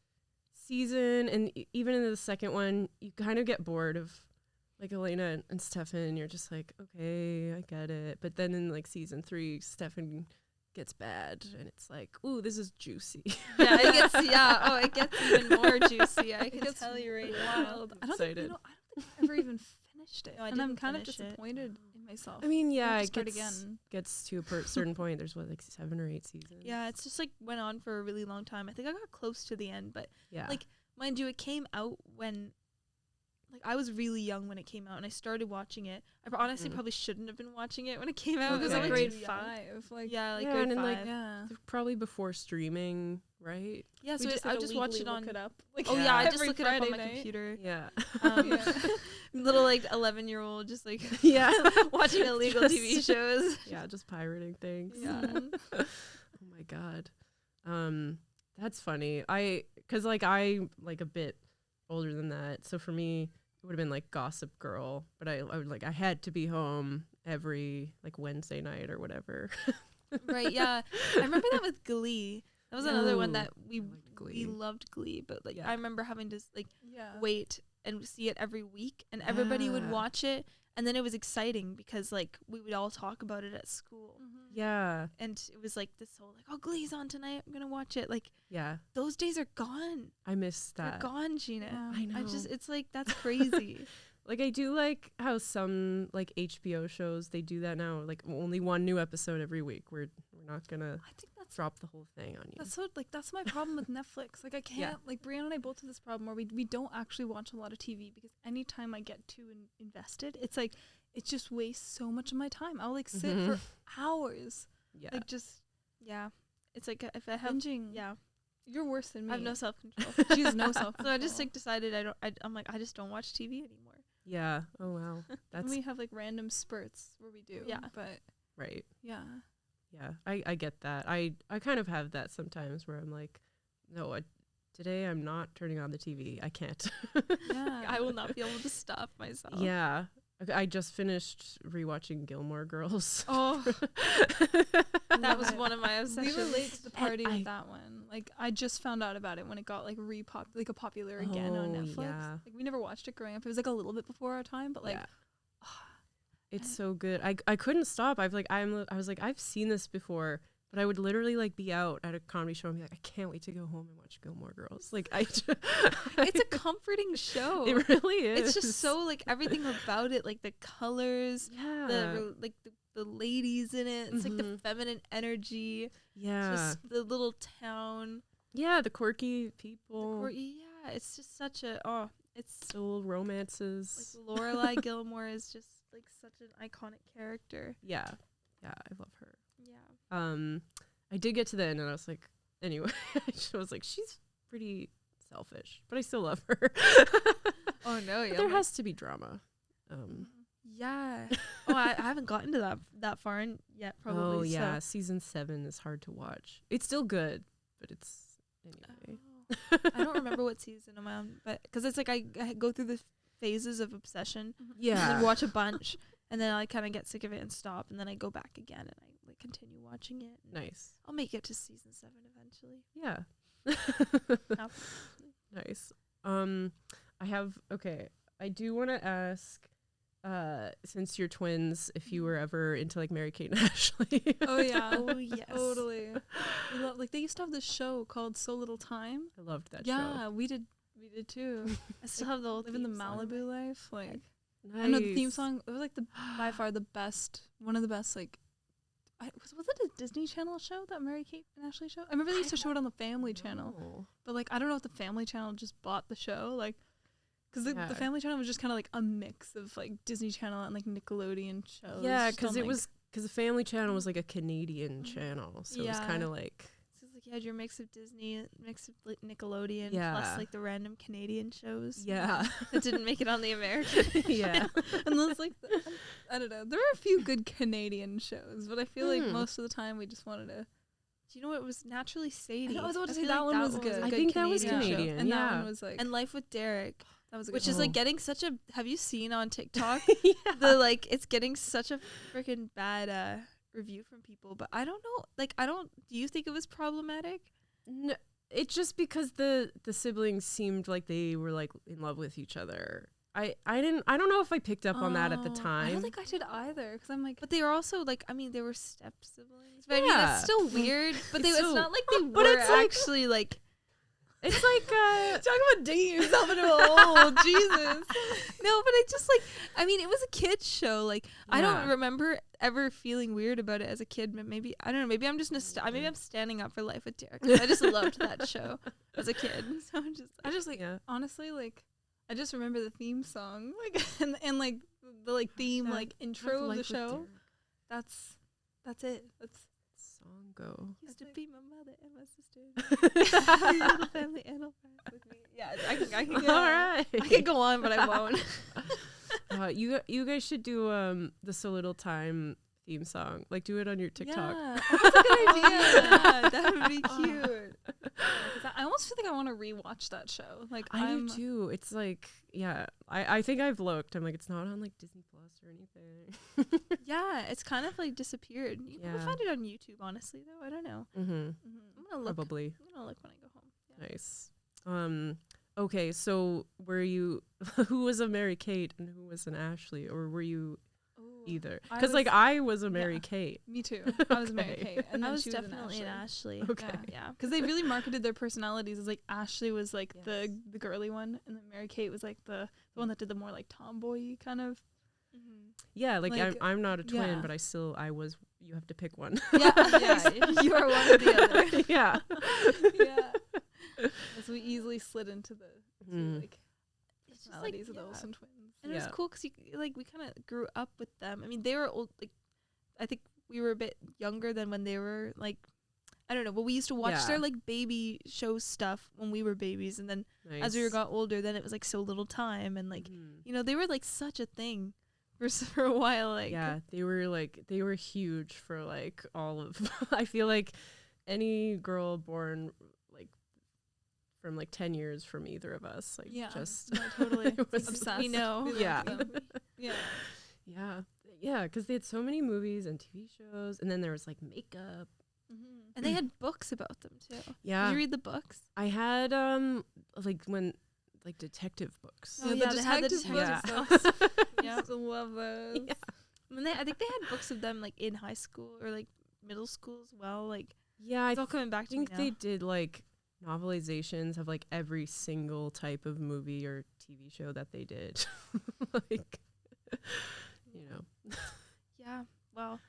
season and even in the second one, you kind of get bored of like Elena and Stefan. You're just like, okay, I get it. But then in like season 3, Stefan gets bad, and it's like, ooh, this is juicy. Yeah, it gets even more juicy. I can tell you right now. Wild. I don't think I ever even finished it, No, I and I'm didn't kind of finish it. disappointed in myself. I mean, I yeah, have to it start gets, again. gets to a certain point. There's what, like 7 or 8 seasons. Yeah, it's just like went on for a really long time. I think I got close to the end, but Yeah. like, mind you, it came out when, like, I was really young when it came out, and I started watching it. I honestly probably shouldn't have been watching it when it came out. It was Okay. like way grade too young. 5. Like, Yeah, like Yeah, grade and then, 5. like, yeah. Probably before streaming, right? Yeah, so We I like, just watch it illegally on. look it up. Like, Oh yeah, I just every look it up on Friday my night. computer. Yeah. Yeah. Little like 11-year-old just like Yeah. watching illegal TV Just- shows. Yeah, just pirating things. Yeah. Oh my God. That's funny. Cause like I'm like a bit older than that. So for me, it would have been like Gossip Girl, but I would like, I had to be home every like Wednesday night or whatever. Right, yeah. I remember that with Glee. That was another one Ooh, that we I liked Glee. we loved Glee, but like Yeah. I remember having to like Yeah. wait and see it every week, and everybody would Yeah. watch it, and then it was exciting because like we would all talk about it at school. Yeah. And it was like this whole like, oh, Glee's on tonight, I'm gonna watch it. Like Yeah. those days are gone. I miss that. They're gone, Gina. Yeah. I know. It's like that's crazy. Like I do like how some like HBO shows, they do that now. Like only one new episode every week. We're not gonna I think that's drop the whole thing on you. that's my problem with Netflix. Like I can't like Brianne and I both have this problem where we don't actually watch a lot of TV because anytime I get too invested, it's like it just wastes so much of my time. I'll like sit for hours. Yeah. Like just yeah. It's like if I have Binging. yeah. You're worse than me. I have no self control. She has no self. So I just like decided I'm like I just don't watch TV anymore. Yeah. Oh wow. That's we have like random spurts where we do. Yeah. But right. yeah. Yeah. I get that. I kind of have that sometimes where I'm like, no, today I'm not turning on the TV. I can't. Yeah. I will not be able to stop myself. Yeah. I just finished rewatching Gilmore Girls. Oh, that was it. one of my We obsessions. were late to the And party I- with that one. Like I just found out about it when it got like a popular again on Oh, Netflix. yeah. Like we never watched it growing up. It was like a little bit before our time, but like Yeah. It's so good. I couldn't stop. I was like, I've seen this before, but I would literally like be out at a comedy show and be like, I can't wait to go home and watch Gilmore Girls. Like It's a comforting show. it really is. It's just so like everything about it, like the colors, yeah. the ladies in it. It's like the Mhm. feminine energy. Yeah. Just the little town. Yeah, the quirky people. Yeah, it's just such a it's the little romances. like Lorelai Gilmore is just like such an iconic character. Yeah. Yeah, I love her. Yeah. I did get to the end and I was like, anyway, I was like, she's pretty selfish, but I still love her. Oh no, But yeah. there has to be drama. Yeah. Oh, I haven't gotten to that far in yet. Probably. Oh yeah, So. season 7 is hard to watch. It's still good, but it's anyway. Oh. I don't remember what season I'm on, but because it's like I go through the phases of obsession, and Yeah. then watch a bunch, and then I kind of get sick of it and stop, and then I go back again and I like continue watching it. And Nice. I'll make it to season 7 eventually. Yeah. Absolutely. Nice. I do want to ask, since you're twins, if you were ever into like Mary Kate and Ashley. Oh yeah. Oh yes. Totally. We love, like they used to have this show called So Little Time. I loved that show. Yeah, we did too. I still have the old Living the theme song. Malibu life. Like Nice. I know the theme song. It was like by far the best. One of the best. Like, was it a Disney Channel show, that Mary Kate and Ashley show? I remember they used to show it on the Family Channel. No. But like I don't know if the Family Channel just bought the show. Like, because Yeah. the Family Channel was just kind of like a mix of like Disney Channel and like Nickelodeon shows. Yeah, just because on, it like- was because the Family Channel was like a Canadian channel, so it was Yeah. kind of like So it's like you had your mix of Disney, mix of like Nickelodeon, Yeah. plus like the random Canadian shows yeah, that didn't make it on the American. yeah. and those like I don't know. There were a few good Canadian shows, but I feel like Hmm. most of the time we just wanted to. Do you know what was Naturally Sadie? I was about to say feel that like one was a good. I good think that was show. Canadian, and that yeah. one was like And Life with Derek, that was a good which one. is Oh. like getting such a. Have you seen on TikTok yeah. the like it's getting such a freaking bad review from people? But I don't know. Like I don't. Do you think it was problematic? No, it's just because the siblings seemed like they were like in love with each other. I don't know if I picked up on that at the Oh, time. I don't think I did either, because I'm like, But they were also like, I mean, they were step siblings. But I mean, Yeah. that's still weird. But It's it's so- not like they but were it's like- actually like. It's like talk about dating yourself into old Jesus. No, but it just like, I mean, it was a kid's show. Like, I don't Yeah. remember ever feeling weird about it as a kid. But maybe I don't know. Maybe I'm just maybe I'm standing up for Life with Derek. 'Cause I just loved that show as a kid. So I'm just. I just like yeah. honestly like I just remember the theme song like and like the like theme that? like intro of Life the with show. Derek. That's it. That's Song go. Used to be my mother and my sister. Little family animal with me. Yeah, I can. All right. I could go on, but I won't. You guys should do the So Little Time theme song. Like do it on your TikTok. Yeah, that's a good idea. Yeah, that would be Oh. cute. 'Cause I almost feel like I want to rewatch that show. Like I do too. It's like yeah. I think I've looked. I'm like it's not on like Disney Plus or anything. Yeah, it's kind of like disappeared. You can Yeah. find it on YouTube, honestly, though. I don't know. Mm-hmm. I'm gonna look. Probably. I'm gonna look when I go home. Yeah. Nice. Okay, so were you who was a Mary Kate and who was an Ashley, or were you either? I Because like was- I was a Mary yeah. Kate. Me too. I was Mary Okay. Kate, and then I was she definitely an an Ashley. Ashley. Okay. Yeah. Because they really marketed their personalities as like Ashley was like Yes. the girly one, and then Mary Kate was like the one that did the more like tomboy kind of. Mm-hmm. Yeah, like, Like, I'm not a twin, yeah. but I was. You have to pick one. Yeah, you are one or the other. yeah. Yeah. So we easily slid into the Mm. like It's just like personalities of the yeah. Olsen twins. And it was Yeah. cool because like we kind of grew up with them. I mean, they were old. Like, I think we were a bit younger than when they were like, I don't know. But we used to watch Yeah. their like baby show stuff when we were babies, and then Nice. as we got older, then it was like So Little Time, and like Mhm. you know they were like such a thing for a while. Like yeah, they were huge for like all of. I feel like any girl born like from like 10 years from either of us, like Yeah. just No, totally. it was- Obsessed. we know. We Yeah. loved them. Yeah. yeah, because they had so many movies and TV shows, and then there was like makeup. Mm-hmm. And they had books about them too. Yeah, Did you read the books? I had like when like detective books. Oh, the yeah, they had the detective detective books. books. Yeah. I used to love those. Yeah. I think they had books of them like in high school or like middle school as well. Like Yeah, I it's all coming back to me think now. they did like novelizations of like every single type of movie or TV show that they did. Like, you know. Yeah. Wow.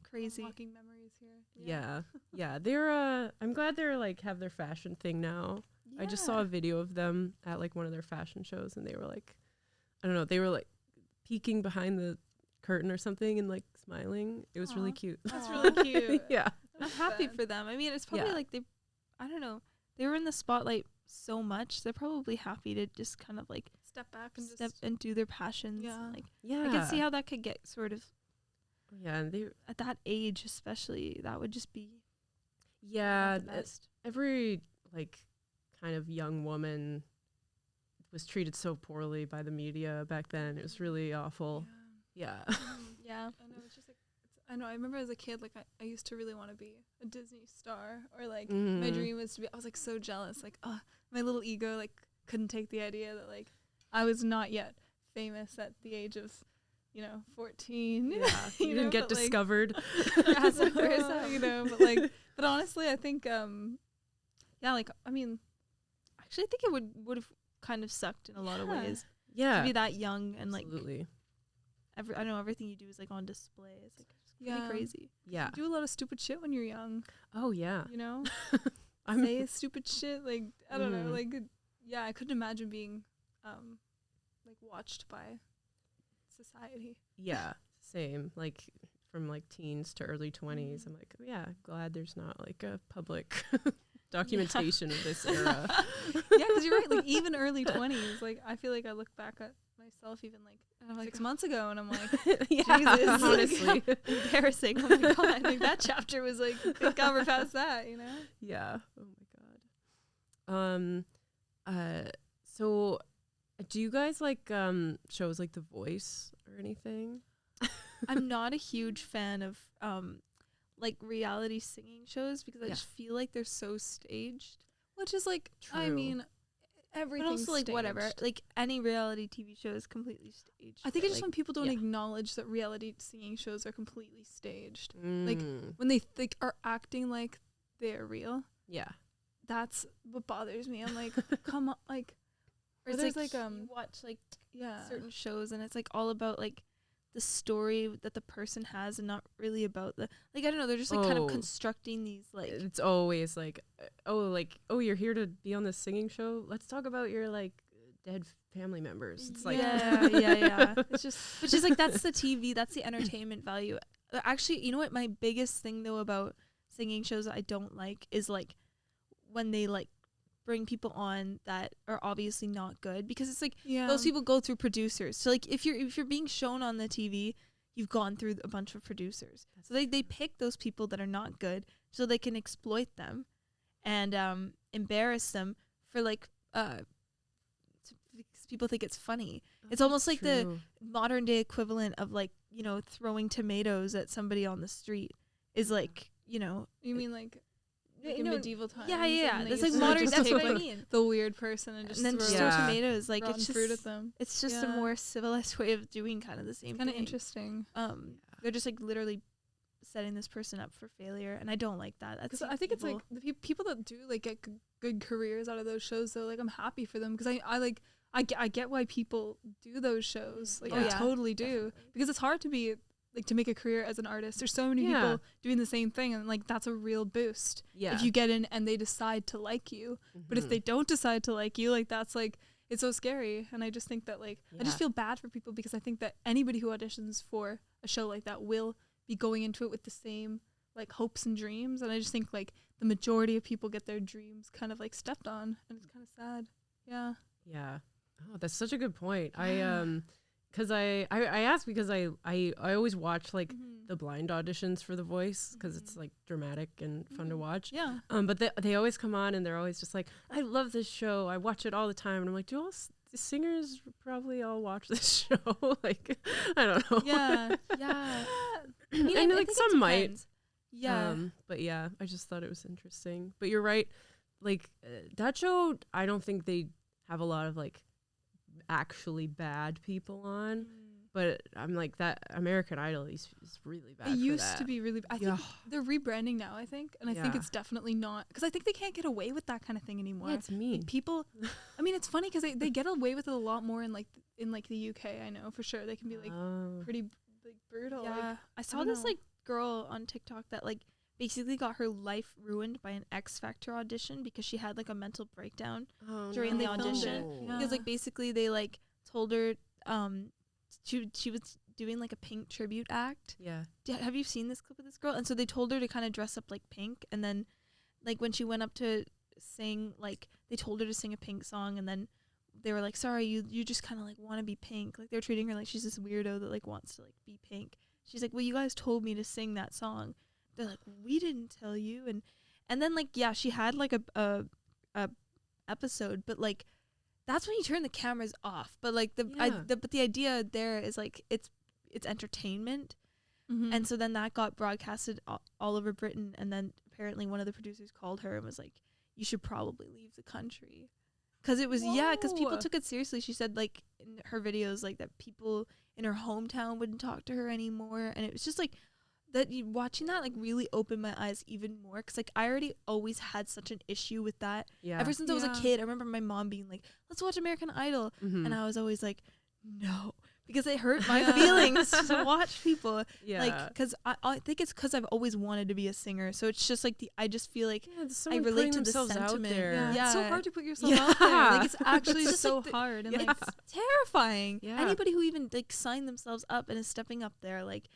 Crazy. Walking memories here. Yeah. They're I'm glad they're like have their fashion thing now. I just saw a video of them at like one of their fashion shows, and they were like, I don't know, they were like peeking behind the curtain or something and like smiling. It was really Aw. cute. That's Aw. really cute. Yeah. I'm happy for them. I mean, it's probably Yeah. like I don't know, they were in the spotlight so much. They're probably happy to just kind of like Step back and step just and do their passions. Yeah. Like Yeah. I can see how that could get sort of Yeah, and they at that age, especially. That would just be yeah, not the best. every like kind of young woman was treated so poorly by the media back then. It was really awful. Yeah. Yeah. I know it's just like I know. I remember as a kid, like I used to really want to be a Disney star, or like my dream was to be. I was like so jealous. Like, my little ego like couldn't take the idea that like I was not yet famous at the age of 14. Yeah, you didn't get discovered. As a person, but honestly, I think like I mean, actually, I think it would have kind of sucked in a lot of ways. Yeah, to be that young and absolutely. I know everything you do is like on display. It's like pretty crazy. Yeah, you do a lot of stupid shit when you're young. Oh yeah, I'm say stupid shit like I don't know, like I couldn't imagine being like watched by society. Yeah, same. Like from like teens to early 20s, I'm like, glad there's not like a public documentation of this era. Because you're right. Like even early 20s, like I feel like I look back at myself even like 6 months ago, and I'm like, Jesus, honestly, embarrassing. Oh my god, like that chapter was like, thank God we're past that, Yeah. Oh my god. So do you guys like shows like The Voice or anything? I'm not a huge fan of like reality singing shows because I just feel like they're so staged. Which is like, True. I mean, everything's but also like staged. whatever. Like any reality TV show is completely staged. I think it's just like, when people don't acknowledge that reality singing shows are completely staged. Like when they are acting like they're real. Yeah. That's what bothers me. I'm like, come on, like, or it's like you watch like certain shows and it's like all about like the story that the person has and not really about the like I don't know, they're just like kind of constructing these like it's always like you're here to be on this singing show, let's talk about your like dead family members. It's like it's just which is like that's the TV, that's the entertainment value. Actually, you know what my biggest thing though about singing shows that I don't like is like when they like bring people on that are obviously not good, because it's like those people go through producers. So like if you're being shown on the TV, you've gone through a bunch of producers. So they pick those people that are not good so they can exploit them and embarrass them for like because people think it's funny. It's almost like the modern day equivalent of like, throwing tomatoes at somebody on the street is like, You mean like in medieval times? Yeah. That's like modern. That's what I mean. The weird person and just throw tomatoes. Like it's just fruit at them. It's just a more civilized way of doing kind of the same thing. Kind of interesting. They're just like literally setting this person up for failure, and I don't like that. Because I think evil. It's like the people that do like get good careers out of those shows. Though, like I'm happy for them because I get why people do those shows. Like I totally do. Definitely. Because it's hard to be like to make a career as an artist. There's so many people doing the same thing, and like that's a real boost. Yeah. If you get in and they decide to like you, but if they don't decide to like you, like that's like it's so scary. And I just think that like I just feel bad for people because I think that anybody who auditions for a show like that will be going into it with the same like hopes and dreams, and I just think like the majority of people get their dreams kind of like stepped on, and it's kind of sad. Yeah. Oh, that's such a good point. Because I asked because I always watch like the blind auditions for The Voice because it's like dramatic and fun to watch. Yeah. But they always come on and they're always just like, I love this show. I watch it all the time. And I'm like, do all the singers probably all watch this show? Like, I don't know. Yeah. I mean, I like some might. Yeah. But yeah, I just thought it was interesting. But you're right. Like that show, I don't think they have a lot of like actually bad people on, but I'm like that American Idol is really bad. It used to be really I think they're rebranding now, I think, and I think it's definitely not, because I think they can't get away with that kind of thing anymore. It's mean. Like people I mean, it's funny because they get away with it a lot more in the UK. I know for sure they can be like pretty like brutal. Like, I saw this like girl on TikTok that like basically got her life ruined by an X Factor audition because she had like a mental breakdown during the audition. Because like basically they like told her she was doing like a Pink tribute act. Yeah. Have you seen this clip of this girl? And so they told her to kind of dress up like Pink, and then like when she went up to sing, like they told her to sing a Pink song, and then they were like, sorry, you just kind of like want to be Pink. Like they're treating her like she's this weirdo that like wants to like be Pink. She's like, well, you guys told me to sing that song. They're like, we didn't tell you. And then like she had like a episode, but like that's when you turn the cameras off. But like but the idea there is like it's entertainment, And so then that got broadcasted all over Britain. And then apparently one of the producers called her and was like, you should probably leave the country. Because it was, because people took it seriously. She said, like, in her videos, like, that people in her hometown wouldn't talk to her anymore. And it was just, like, that watching that, like, really opened my eyes even more. Because, like, I already always had such an issue with that. Yeah. Ever since I was a kid, I remember my mom being like, let's watch American Idol. And I was always like, no. Because it hurt my feelings to watch people. Yeah. Like, because I think it's because I've always wanted to be a singer. So it's just like, I just feel like I relate to the sentiment. Yeah. It's so hard to put yourself out there. Like, it's actually it's so hard. And like, it's terrifying. Yeah. Anybody who even like signed themselves up and is stepping up there, like,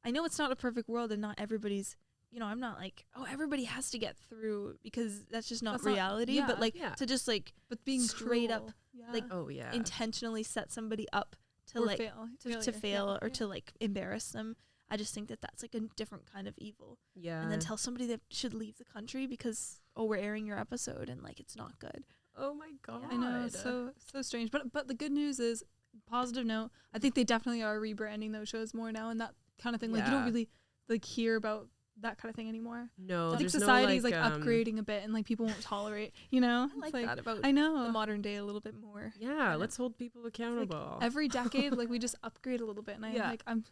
I know it's not a perfect world and not everybody's, you know, I'm not like, oh, everybody has to get through, because that's just not reality. But like to just like, but being straight up, like, intentionally set somebody up to like to fail or to like embarrass them. I just think that that's like a different kind of evil. Yeah. And then tell somebody that should leave the country because, oh, we're airing your episode and like it's not good. Oh my god. I know, it's so strange. But the good news is, positive note, I think they definitely are rebranding those shows more now and that kind of thing. Like you don't really like hear about that kind of thing anymore. No, I think society's like upgrading a bit and like people won't tolerate, you know? I like that about the modern day a little bit more. Yeah, let's hold people accountable. Like every decade, like we just upgrade a little bit, and I'm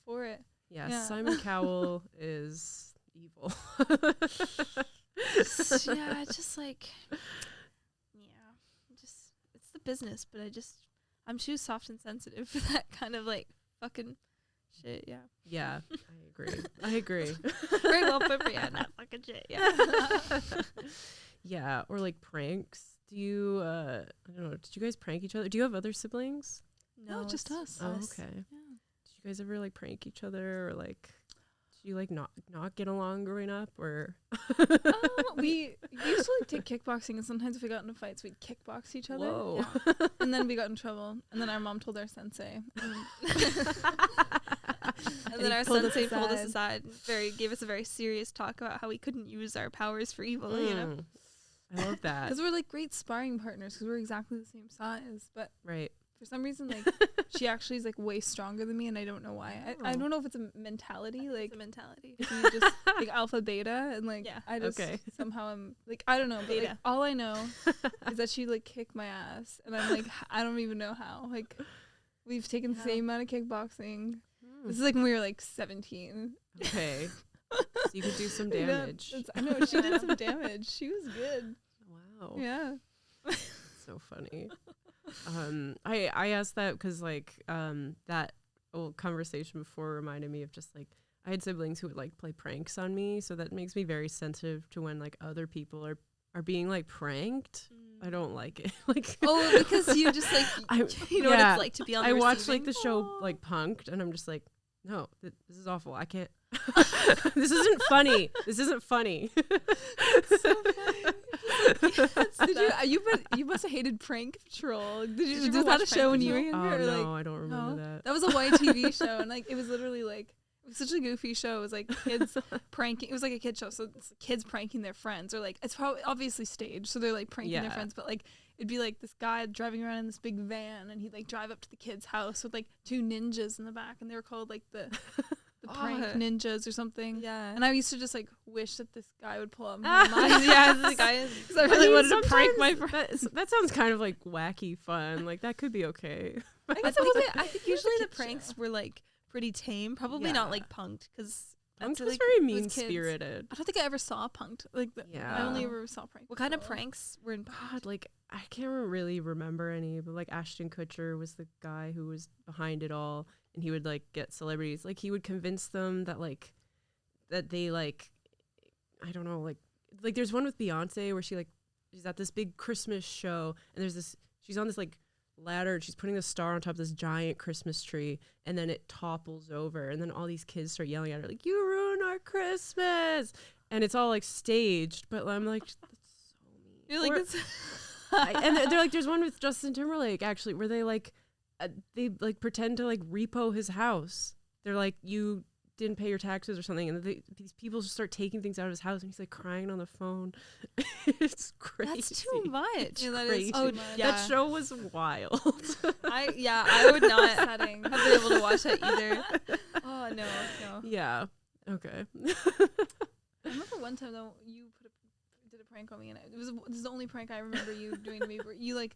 for it. Yeah, Simon Cowell is evil. Yeah, it's just like, it's the business, but I'm too soft and sensitive for that kind of like fucking shit. Yeah, I agree. Very well put, Brianne. That fucking shit. Yeah, or like pranks. Do you I don't know, did you guys prank each other? Do you have other siblings? No, just us. Oh, okay. Yeah. Did you guys ever like prank each other, or like did you like not get along growing up, or we used to like take kickboxing, and sometimes if we got into fights we'd kickbox each other. Whoa. Yeah. And then we got in trouble, and then our mom told our sensei. And then our sensei pulled us aside and gave us a very serious talk about how we couldn't use our powers for evil, you know. I love that. Because we're like great sparring partners, because we're exactly the same size. But for some reason, like she actually is like way stronger than me, and I don't know why. I don't know if it's a mentality. Like it's a mentality. If you just like alpha beta, and like I just somehow I'm like, I don't know. But like, all I know is that she like kicked my ass, and I'm like, I don't even know how. Like we've taken the same amount of kickboxing. This is like when we were like 17. Okay. So you could do some damage. I know, she did some damage. She was good. Wow. Yeah. So funny. I asked that because like that old conversation before reminded me of just like I had siblings who would like play pranks on me, so that makes me very sensitive to when like other people are being like pranked. I don't like it. Like because you just like you know what it's like to be on the I watch receiving. like the show like Punk'd, and I'm just like, no, this is awful. I can't. This isn't funny. This isn't funny. It's so funny. Did you must have hated Prank Patrol. Did you that a show when you were younger? Oh, no, I don't remember that. That was a YTV show, and like it was literally like it was such a goofy show. It was like kids pranking. It was like a kid show, so it's kids pranking their friends, or like it's probably obviously staged, so they're like pranking their friends, but like it'd be like this guy driving around in this big van, and he'd like drive up to the kid's house with like 2 ninjas in the back, and they were called like the prank ninjas or something. Yeah. And I used to just like wish that this guy would pull up my mind. Yeah, this guy. Because I really wanted to prank my friend. That sounds kind of like wacky fun. Like that could be okay. I think usually the pranks were like pretty tame. Probably not like Punk'd, because Punk'd was like, very mean spirited. I don't think I ever saw Punk'd. Like I only ever saw pranks. What kind of pranks were in Punk'd? Like I can't really remember any, but like Ashton Kutcher was the guy who was behind it all, and he would like get celebrities. Like he would convince them that like that they like I don't know, like there's one with Beyonce where she's at this big Christmas show, and she's on this like ladder, and she's putting a star on top of this giant Christmas tree, and then it topples over, and then all these kids start yelling at her like, "You ruined our Christmas!" And it's all like staged, but I'm like, that's so mean. You're like, and they're like, there's one with Justin Timberlake actually, where they like pretend to like repo his house. They're like, you didn't pay your taxes or something, and these people just start taking things out of his house, and he's like crying on the phone. It's crazy. That's too much. Yeah, that Crazy. is too much. Yeah. That show was wild. I would not have Setting. been able to watch that either. Oh no. Yeah. Okay. I remember one time though you did a prank on me, and this is the only prank I remember you doing to me. Where you like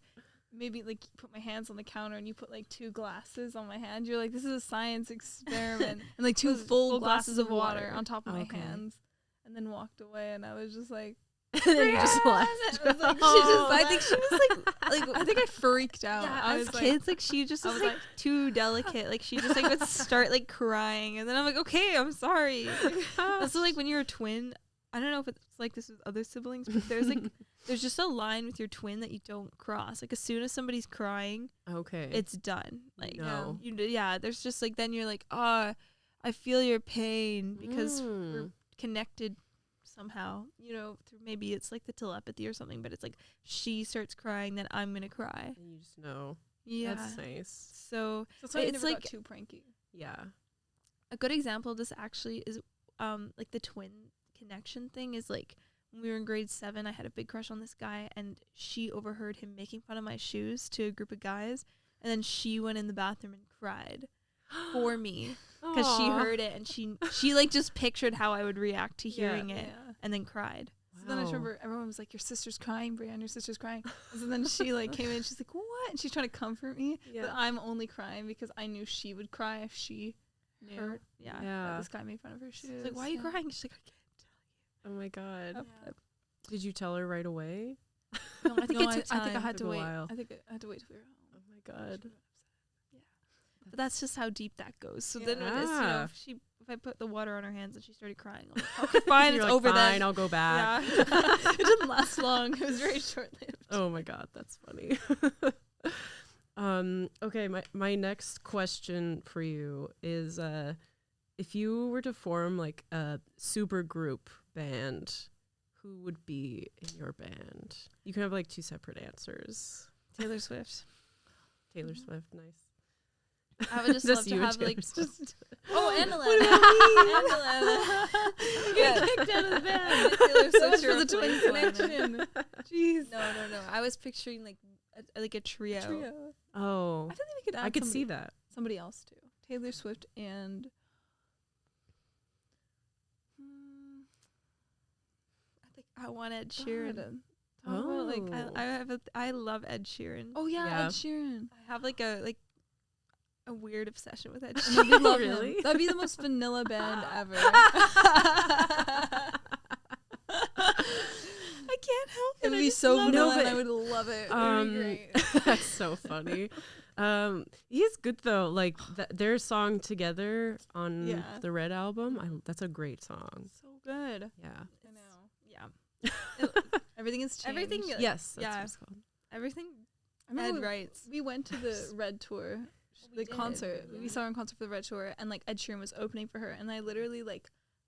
maybe like put my hands on the counter and you put like 2 glasses on my hand. You're like, this is a science experiment, and like 2 full glasses of water on top of my hands, and then walked away. And I was just like, And then you just left. I was like, I think she was like I think I freaked out. yeah, I as was kids, like she just was like too delicate. Like she just like would start like crying, and then I'm like, okay, I'm sorry. Also, like when you're a twin, I don't know if it's like this with other siblings, but there's just a line with your twin that you don't cross. Like as soon as somebody's crying, Okay. it's done. Like No. there's just like then you're like, I feel your pain because we're connected somehow, through maybe it's like the telepathy or something, but it's like she starts crying, then I'm gonna cry. And you just know. Yeah, That's nice. so That's why I it's never like got too pranky. Yeah. a good example of this actually is like the twin connection thing is like when we were in grade 7, I had a big crush on this guy, and she overheard him making fun of my shoes to a group of guys, and then she went in the bathroom and cried for me because she heard it, and she like just pictured how I would react to hearing it, and then cried. So then I just remember everyone was like, your sister's crying, Brianne, your sister's crying. And so then she like came in, she's like, what? And she's trying to comfort me, but I'm only crying because I knew she would cry if she heard that this guy made fun of her shoes. I was like, why are you crying? She's like, I can't Oh my God. tell you. Did you tell her right away? No, I think it took time. I think I had to Took a wait. while. I think I had to wait till we were home. Oh my God. But that's just how deep that goes. So then when it's, if I put the water on her hands and she started crying, I'm like, okay, fine, You're it's like, over fine, then. I'll go back. Yeah. It didn't last long. It was very short-lived. Oh my God, that's funny. Okay, my next question for you is if you were to form like a super group band, who would be in your band? You can have like 2 separate answers. Taylor Swift. Taylor Swift, nice. I would just love to you and have like Taylor Swift. and Alanna. You're kicked out of the band. Taylor So much Swift's for the your twin replacement. connection. Jeez. No. I was picturing like a trio. Oh, I think we could add I could see that. somebody else too. Taylor Swift and I think I want Ed Sheeran. Oh. I love Ed Sheeran. Oh yeah, Yeah. Ed Sheeran. I have like a weird obsession with Ed And Sheeran. we love Really? him. That'd be the most vanilla band ever. I can't help it. It would I be just so love vanilla, it. and I would love it. It would be great. That's so funny. He's good though. Like their song together on the Red album. That's a great song. So good. Yeah. I know. Yeah. Everything has changed. Everything. Yes. That's Yeah. what it's called. Everything. I remember Ed writes. we went to the Red tour, We the did. concert. Yeah. We saw her in concert for the Red tour, and like Ed Sheeran was opening for her, and I literally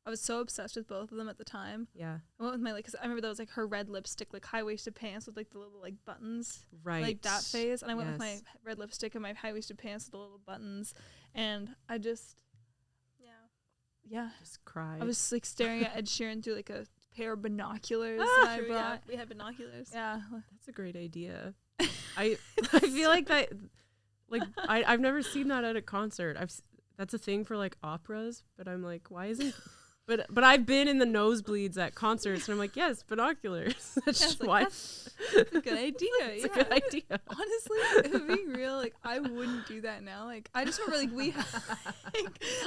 I was so obsessed with both of them at the time. Yeah. I went with my because I remember that was like her red lipstick, like high waisted pants with like the little like buttons, Right. like that phase. And I went with my Yes. red lipstick and my high waisted pants with the little buttons, and I just Just cried. I was like staring at Ed Sheeran through like a pair of binoculars that I True, brought. we had binoculars. Yeah. That's a great idea. I feel like that. Like I've never seen that at a concert. That's a thing for like operas, but I'm like, why isn't? But I've been in the nosebleeds at concerts, and I'm like, yes, binoculars. That's just why. That's a good idea. It's a good idea. Honestly, if I'm being real, like I wouldn't do that now. Like I just remember like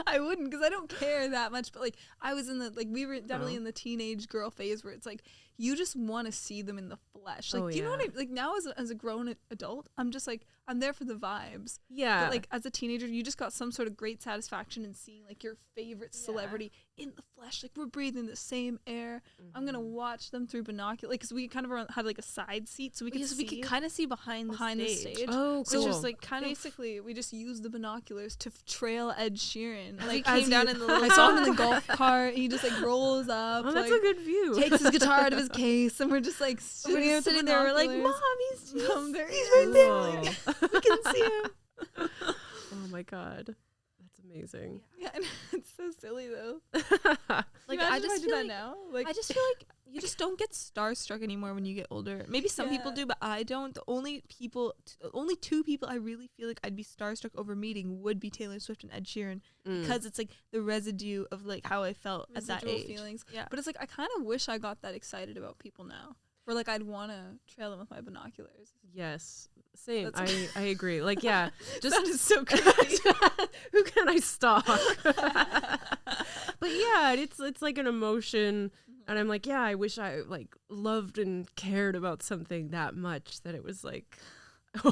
I wouldn't because I don't care that much. But like I was in the we were definitely in the teenage girl phase where it's like you just want to see them in the flesh. Like do you know what I like now as a grown adult, I'm just like I'm there for the vibes. Yeah. But like as a teenager, you just got some sort of great satisfaction in seeing like your favorite celebrity in the flesh. Like we're breathing the same air. I'm gonna watch them through binoculars. Like because we kind of had like a side seat, so we could we could kind of see behind the stage. Oh, So cool. just like kind of basically, we just used the binoculars to trail Ed Sheeran. As Like he came down he- in the little I saw him in the golf cart. And he just like rolls up. Oh, that's like, a good view. takes his guitar out of his case, and we're just like we're sitting, just sitting there. We're like, Mom, he's there. he's right there. Cool. We can see him. Oh my God, that's Amazing. Yeah, and it's so silly though. Like I I just do feel that like now. Like I just feel like you just don't get starstruck anymore when you get older. Maybe some people Yeah. do, but I don't. The only two people I really feel like I'd be starstruck over meeting would be Taylor Swift and Ed Sheeran, because it's like the residue of like how I felt at that residual age. feelings. Yeah, But it's like I kind of wish I got that excited about people now. Where like I'd want to trail them with my binoculars. Yes. Same. That's- I agree. Like, yeah. Just That is so crazy. who can I stalk? But yeah, it's like an emotion, and I'm like, yeah, I wish I like loved and cared about something that much that it was like,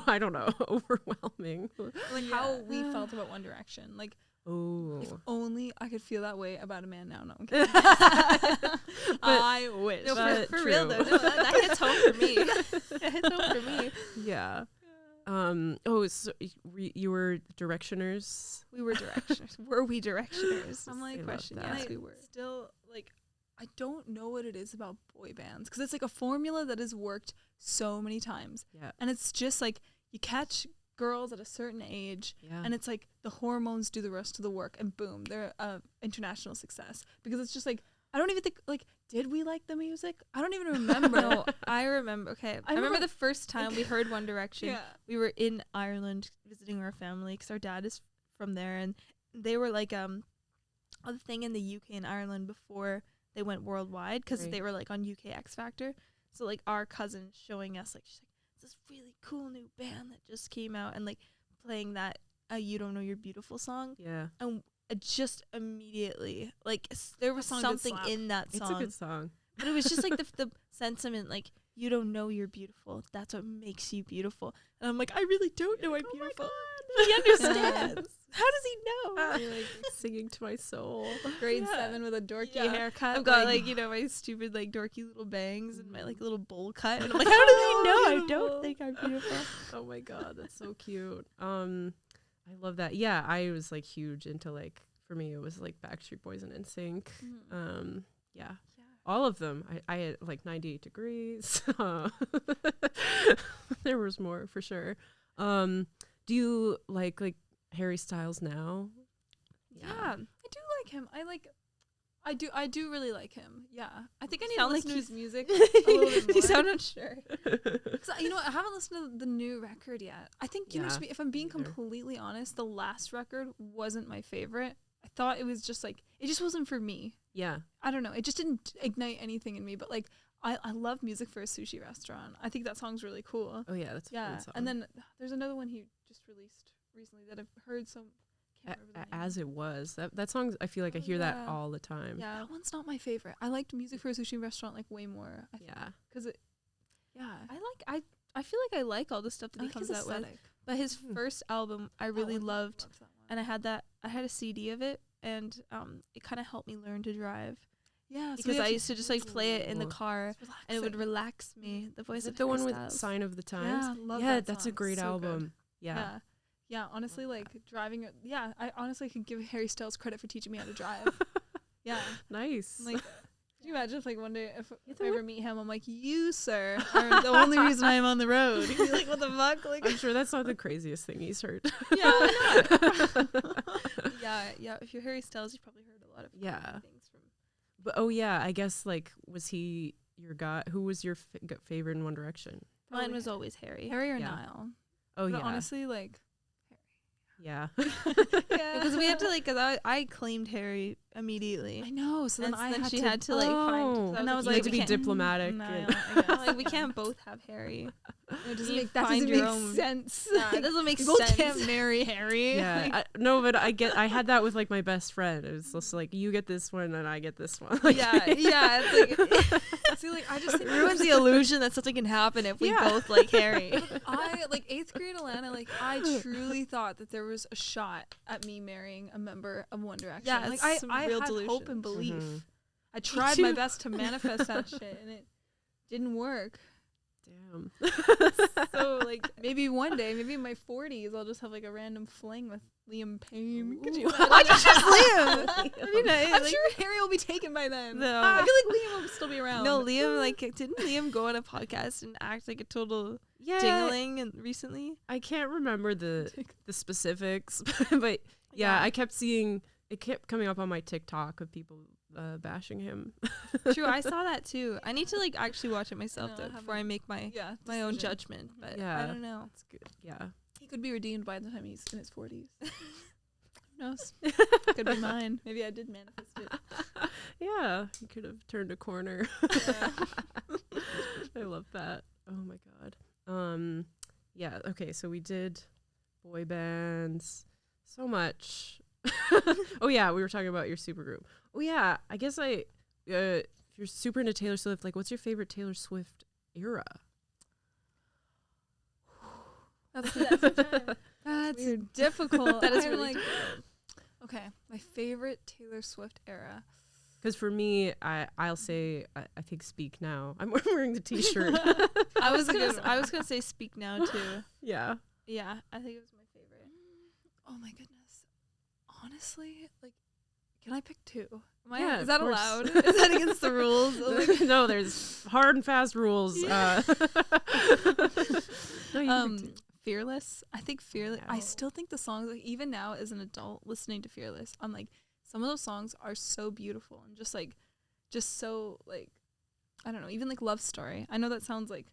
I don't know, overwhelming. Like how we felt about One Direction. Like Oh. if only I could feel that way about a man now. No, I'm kidding. I wish. no, But for real though. No, that hits home for me. That hits home for me. Yeah. Oh, so you were Directioners? We were Directioners. Were we Directioners? I'm I like love questioning. that. Yes, we were. Still, like, I don't know what it is about boy bands because it's like a formula that has worked so many times, Yeah. and it's just like you catch girls at a certain age, Yeah. and it's like the hormones do the rest of the work, and boom, they're international success. Because it's just like I don't even think like did we like the music? I don't even remember. No, I remember. Okay, I remember the first time we heard One Direction. Yeah. We were in Ireland visiting our family because our dad is from there, and they were like a thing in the UK and Ireland before they went worldwide because Right. they were like on UK X Factor. So like our cousin showing us like she's like this really cool new band that just came out and like playing that You Don't Know You're Beautiful song, Yeah. and just immediately like there was That song did something slap. in that song. It's a good song. But it was just like the sentiment, like, you don't know you're beautiful. That's what makes you beautiful. And I'm like, I really don't know I'm beautiful. He understands. How does he know? You're like singing to my soul. grade Yeah. 7 with a dorky Yeah. haircut. I've got like, you know, my stupid like dorky little bangs and my like little bowl cut. And I'm like, how does he know I don't think I'm beautiful? Oh my god, that's so cute. I love that. Yeah, I was like huge into like, for me it was like Backstreet Boys and NSYNC. Yeah. All of them. I had like 98 Degrees. There was more for sure. Do you like Harry Styles now? Yeah, I do like him. I do really like him. Yeah, I think I need to Sound listen like to his he's- music a little bit more. You sound unsure. 'Cause you know what, I haven't listened to the new record yet. I think, you know, Yeah, if I'm being neither. completely honest, the last record wasn't my favorite. I thought it was just like, it just wasn't for me. Yeah. I don't know. It just didn't ignite anything in me. But like, I love music for a sushi restaurant. I think that song's really cool. Oh yeah, that's a Yeah. good song. And then there's another one he just released recently that I've heard some. Can't remember the name. As It Was. That song, I feel like I Oh, hear that yeah. all the time. Yeah, that one's not my favorite. I liked music for a sushi restaurant like way more. Yeah. Because it, yeah. I feel like I like all the stuff that I he like his comes out with. aesthetic. But his first album I really loved. Loves that one. And I had a CD of it, and it kind of helped me learn to drive Yeah, because I used to just like play it in the Ooh. car, and it would relax me. The voice Is of it the one Harry with Styles. Sign of the Times? Yeah, love Yeah, that that's a song. great So good. album. Yeah. Yeah, honestly, like driving. Yeah, I honestly could give Harry Styles credit for teaching me how to drive. Yeah, Nice. like, could you imagine if like one day if Yeah, I ever meet him, I'm like, you sir are the only reason I am on the road. He'd be like, what the fuck? Like, I'm sure that's not the craziest thing he's heard. yeah, yeah. If you're Harry Styles, you've probably heard a lot of Yeah. things from. But oh yeah, I guess like, was he your guy? Who was your favorite in One Direction? Mine Probably was always Harry. Harry or Yeah. Niall. Oh But yeah. honestly, like, Yeah. Because we had to like, cause I claimed Harry immediately. I know. So then And I she had had to like find. Oh. So And I was You like, had to we be can't- diplomatic. Niall, and- I guess. like we can't both have Harry. It doesn't You make that find doesn't your make own- sense. Nah, it doesn't make You both sense. can't marry Harry. Yeah. No, but I had that with like my best friend. It was just like, you get this one and I get this one. Like, yeah. It's like See, like I just it think ruins the illusion that something can happen if we Yeah. both like Harry. I like 8th grade Alanna. Like I truly thought that there was a shot at me marrying a member of One Direction. Yeah, like it's some I real had hope delusion. and belief. Mhm. I tried my too. best to manifest that shit, and it didn't work. Damn. So like maybe one day, maybe in my 40s, I'll just have like a random fling with Liam Payne. Could you? Why'd you choose Liam? I mean, I'm like, sure Harry will be taken by then. No. I feel like Liam will still be around. no, Liam, like, didn't Liam go on a podcast and act like a total Yeah. dingling and recently? I can't remember the specifics, but Yeah, I kept seeing it kept coming up on my TikTok of people bashing him. True, I saw that too. I need to like actually watch it myself before I make my own judgment. But I don't know. It's good. Yeah. He could be redeemed by the time he's in his 40s. Who knows? Could be mine. Maybe I did manifest it. Yeah, he could have turned a corner. I love that. Oh my god. Yeah, okay, so we did boy bands. So much. Oh yeah, we were talking about your supergroup. Oh yeah, I guess if you're super into Taylor Swift, like what's your favorite Taylor Swift era? That's difficult. That is really difficult. Okay, my favorite Taylor Swift era. Because for me, I'll say I think Speak Now. I'm wearing the T-shirt. I was gonna say Speak Now too. Yeah. Yeah, I think it was my favorite. Oh my goodness. Honestly, like, can I pick two? Yeah, is that allowed? Is that against the rules? No, there's hard and fast rules. Yeah. No, Fearless. I think Fearless. Wow. I still think the songs, like even now as an adult listening to Fearless, I'm like, some of those songs are so beautiful and just so like, I don't know, even like Love Story. I know that sounds like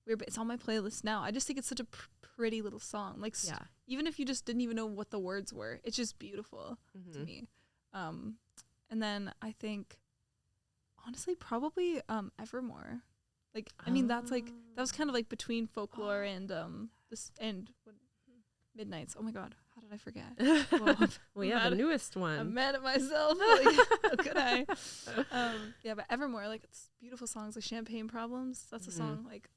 weird, but it's on my playlist now. I just think it's such a pretty little song. Like, even if you just didn't even know what the words were, it's just beautiful to me. And then I think, honestly, probably Evermore. Like, I mean, that's like, that was kind of like between Folklore and Midnights. Oh my God, how did I forget? Well, yeah, the newest one. I'm mad at myself. Like, how could I? Yeah, but Evermore, like, it's beautiful songs like Champagne Problems. That's a song like.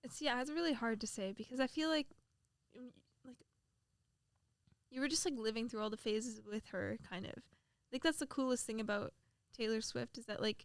It's really hard to say because I feel like you were just like living through all the phases with her, kind of. Like that's the coolest thing about Taylor Swift is that like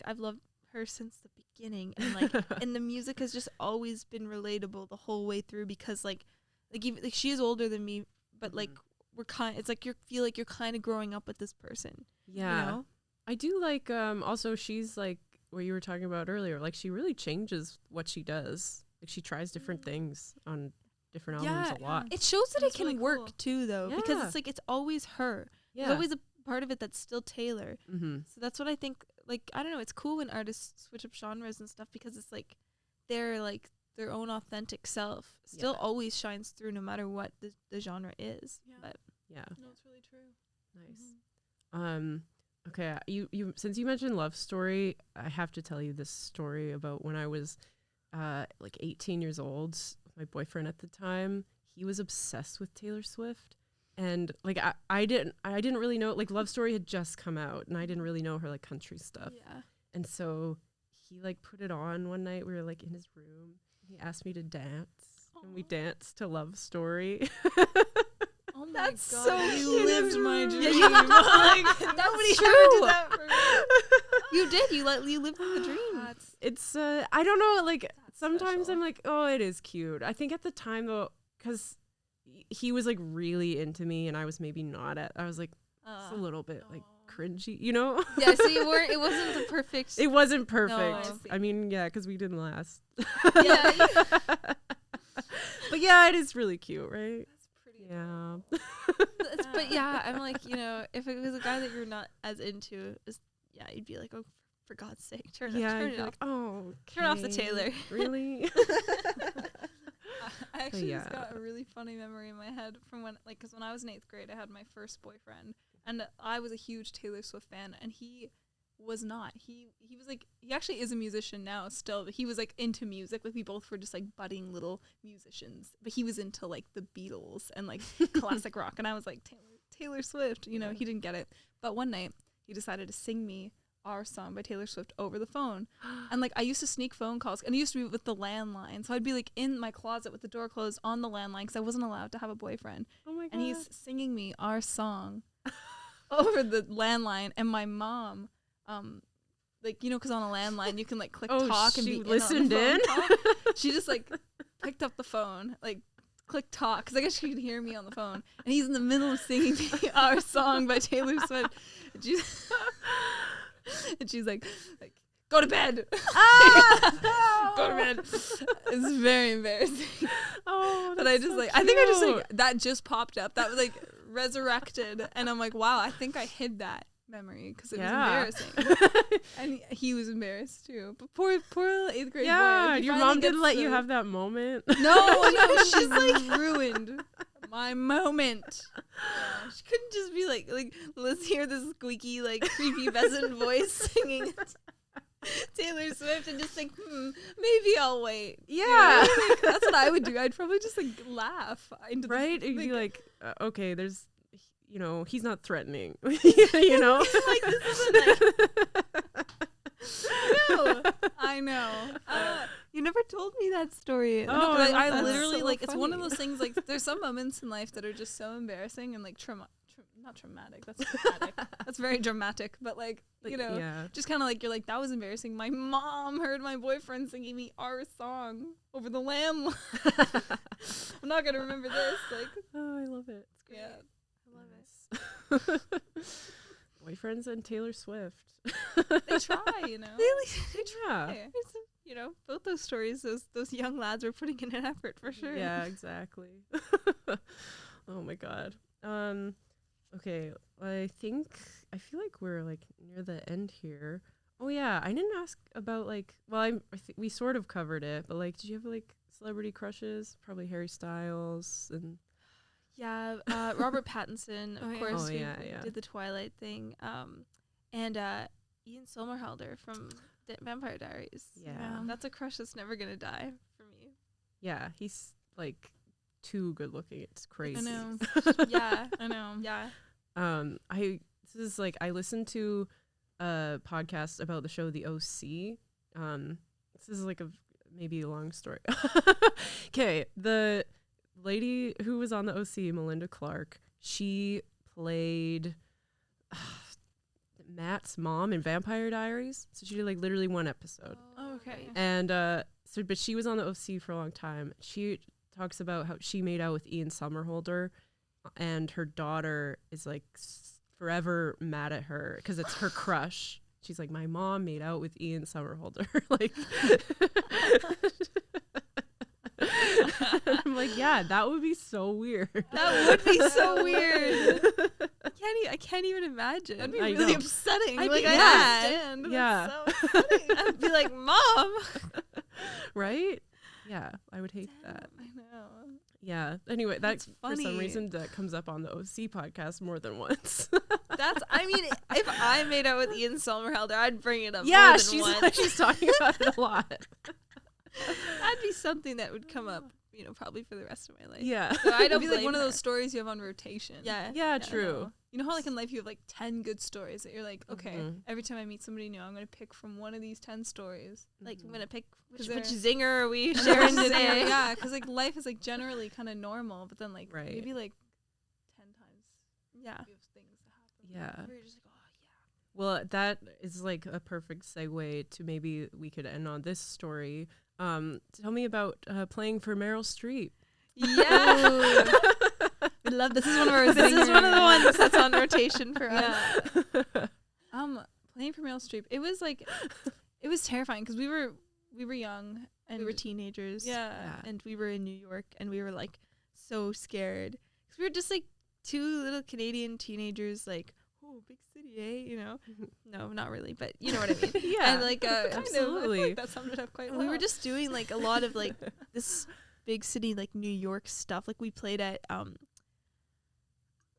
I've loved her since the beginning, and like and the music has just always been relatable the whole way through because like even, like she is older than me, but like it's like you feel like you're kind of growing up with this person. Yeah, you know? I do like also she's like what you were talking about earlier, like she really changes what she does. Like she tries different things on different albums a lot. It shows that it can really work cool. too though, because it's like it's always her. Yeah. There's always a part of it that's still Taylor. Mm-hmm. So that's what I think. Like I don't know, it's cool when artists switch up genres and stuff because it's like they're like their own authentic self still always shines through no matter what the genre is. Yeah. But no, it's really true. Nice. Okay, you since you mentioned Love Story, I have to tell you this story about when I was like 18 years old. My boyfriend at the time, he was obsessed with Taylor Swift, and like I didn't really know, like Love Story had just come out and I didn't really know her like country stuff. yeah. And so he like put it on one night. We were like in his room. He asked me to dance, and we danced to Love Story. Oh my That's God, so you lived my dream. Yeah, Like, Nobody true. ever did that for me. You did. You lived the dream. It's I don't know, like sometimes special. I'm like, oh, it is cute. I think at the time though, because he was like really into me and I was maybe not I was like it's a little bit like cringy, you know? Yeah, so you weren't. It wasn't the perfect. It wasn't perfect. No. I mean, yeah, because we didn't last. Yeah. But yeah, it is really cute, right? That's pretty. Yeah. But yeah, I'm like, you know, if it was a guy that you're not as into, you'd be like, oh, for God's sake, turn Yeah, it off. like, oh, Turn off the Taylor. Really? I actually yeah. just got a really funny memory in my head from when, like, because when I was in 8th grade, I had my first boyfriend, and I was a huge Taylor Swift fan, and he was not. He was like, he actually is a musician now still, but he was like into music. Like we both were just like budding little musicians, but he was into like the Beatles and like classic rock, and I was like Taylor Swift, you know. He didn't get it, but one night he decided to sing me Our Song by Taylor Swift over the phone. And like I used to sneak phone calls, and it used to be with the landline, so I'd be like in my closet with the door closed on the landline because I wasn't allowed to have a boyfriend. Oh my God. And he's singing me Our Song over the landline, and my mom like, you know, because on a landline you can like click talk and be listened in. She just like picked up the phone, like click talk, because I guess she could hear me on the phone, and he's in the middle of singing me Our Song by Taylor Swift. And she's like, go to bed. Go to bed. It's very embarrassing. Oh, But I just so like, I think I just like, cute. that just popped up. That was like resurrected. And I'm like, wow, I think I hid that memory because it was embarrassing. And he was embarrassed too. But poor little 8th grade boy. Yeah, He your finally mom didn't gets let you the- have that moment. No, she's like ruined my moment. She couldn't just be like let's hear this squeaky like creepy peasant voice singing Taylor Swift and just think maybe I'll wait. Yeah. Like, that's what I would do. I'd probably just like laugh into Right? the, You'd be like, like, okay, there's, he's not threatening. You know? Like this isn't like I know. you never told me that story. Oh, No, I but love I that. literally So like it's one of funny. those things like there's some moments in life that are just so embarrassing and like not traumatic. That's dramatic. That's very dramatic. But like yeah. just kind of like you're like that was embarrassing. My mom heard my boyfriend singing me our song over the lamb. I'm not gonna remember this. Like Oh, I love it. yeah, I love it. Boyfriends and Taylor Swift. they try. You know, Yeah. try. Both those stories, those young lads were putting in an effort for sure. Yeah, exactly. Oh my god. Okay, I feel like we're like near the end here. Oh yeah, I didn't ask about like, well, we sort of covered it, but like, did you have like celebrity crushes? Probably Harry Styles and Yeah, Robert Pattinson, of Oh, yeah. course. Oh, we yeah, yeah. did the Twilight thing. And Ian Somerhalder from Vampire Diaries. yeah. That's a crush that's never gonna die for me. Yeah, he's like too good looking. It's crazy. I know. Yeah, I know. yeah. I listened to a podcast about the show The OC. This is like maybe a long story. Okay, the lady who was on the OC, Melinda Clark, she played Matt's mom in Vampire Diaries. So she did like literally one episode. Oh, okay. And but she was on the OC for a long time. She talks about how she made out with Ian Somerhalder, and her daughter is like forever mad at her because it's her crush. She's like, my mom made out with Ian Somerhalder. Like, I'm like, yeah, that would be so weird. That would be so weird. I can't even imagine. That'd be I really know. upsetting. I'd like be I mad. understand. Yeah. That's so upsetting. I'd be like, Mom. Right? Yeah, I would hate that. I know. Yeah. Anyway, that That's for some funny. reason that comes up on the OC podcast more than once. I mean, if I made out with Ian Somerhalder, I'd bring it up Yeah, more than once. she's talking about it a lot. That'd be something that would come up, probably for the rest of my life. Yeah. So I It'd don't be like blame one of her. those stories you have on rotation. Yeah. Yeah, I true. know. You know how like in life you have like 10 good stories that you're like, okay, Mhm. every time I meet somebody new, I'm gonna pick from one of these 10 stories. Like, I'm gonna pick which they're- zinger are we And sharing then- today? yeah, because like life is like generally kind of normal, but then like Right. maybe like 10 times Yeah. you have things that happen. Yeah. We're just like, oh yeah. Well, that is like a perfect segue to maybe we could end on this story. Tell me about playing for Meryl Streep. Yeah. We love this. Is one of our. This is one of the ones that's on rotation for us. Yeah. Playing for Meryl Streep, it was like, it was terrifying because we were young and We were teenagers. Yeah. And we were in New York, and we were like so scared because we were just like two little Canadian teenagers, like, oh, big city, eh? No, not really, but you know what I mean. Yeah. And like, Kind of, I feel Absolutely. like that summed it up quite well. we were just doing like a lot of like this big city, like New York stuff. Like we played at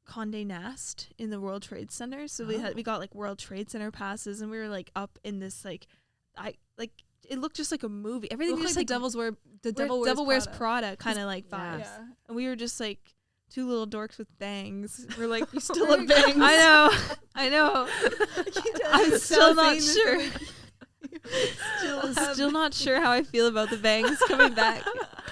Condé Nast in the World Trade Center. So we got like World Trade Center passes, and we were like up in this it looked just like a movie. Everything Looked was like the Devil Wears Prada kind of like vibes. Yes. Yeah. And we were just like two little dorks with bangs. We're like, you still Very have bangs? good. I know. I'm still not sure. Still not sure how I feel about the bangs coming back.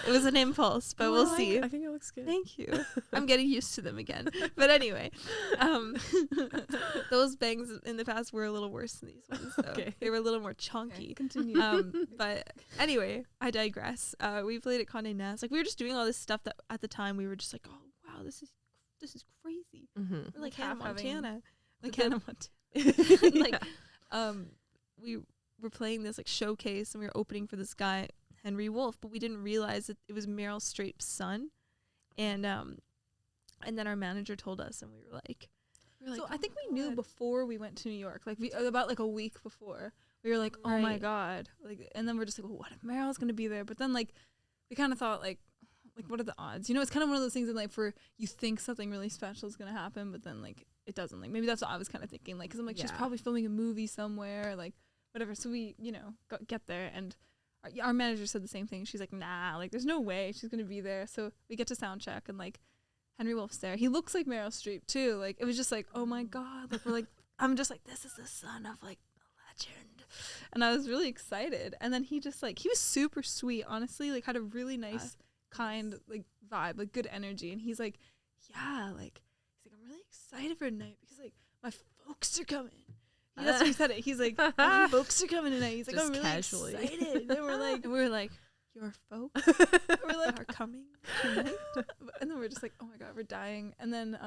It was an impulse, but we'll see. I think it looks good. Thank you. I'm getting used to them again. But anyway, those bangs in the past were a little worse than these ones. Though. Okay. They were a little more chunky. Continue. But anyway, I digress. We played at Condé Nast. Like we were just doing all this stuff that at the time we were just like, oh wow, this is crazy. Mm-hmm. We're like Half Hannah having- Montana. Like But then- Hannah Montana. like we were playing this like showcase, and we were opening for this guy Henry Wolf, but we didn't realize that it was Meryl Streep's son. And then our manager told us, and we were like, so I think we knew before we went to New York, like about like a week before, we were like, oh my God, like, and then we're just like, well, what if Meryl's gonna be there? But then like we kind of thought like what are the odds? You know, it's kind of one of those things in life where you think something really special is gonna happen, but then like it doesn't. Like maybe that's what I was kind of thinking, like, because I'm like, she's probably filming a movie somewhere, like whatever. So we, you know, get there, and our manager said the same thing. She's like, nah, like there's no way she's gonna be there. So we get to sound check, and like Henry Wolf's there. He looks like Meryl Streep too. Like it was just like, oh my God, like we're like, I'm just like, this is the son of like a legend, and I was really excited. And then he just like, he was super sweet, honestly, like had a really nice kind like vibe, like good energy. And he's like, yeah, like he's like, I'm really excited for tonight because like my folks are coming. That's what he said it. He's like, my folks are coming tonight. He's like, I'm really excited. And we're like, your folks we're like are coming tonight. And then we're just like, oh my God, we're dying. And then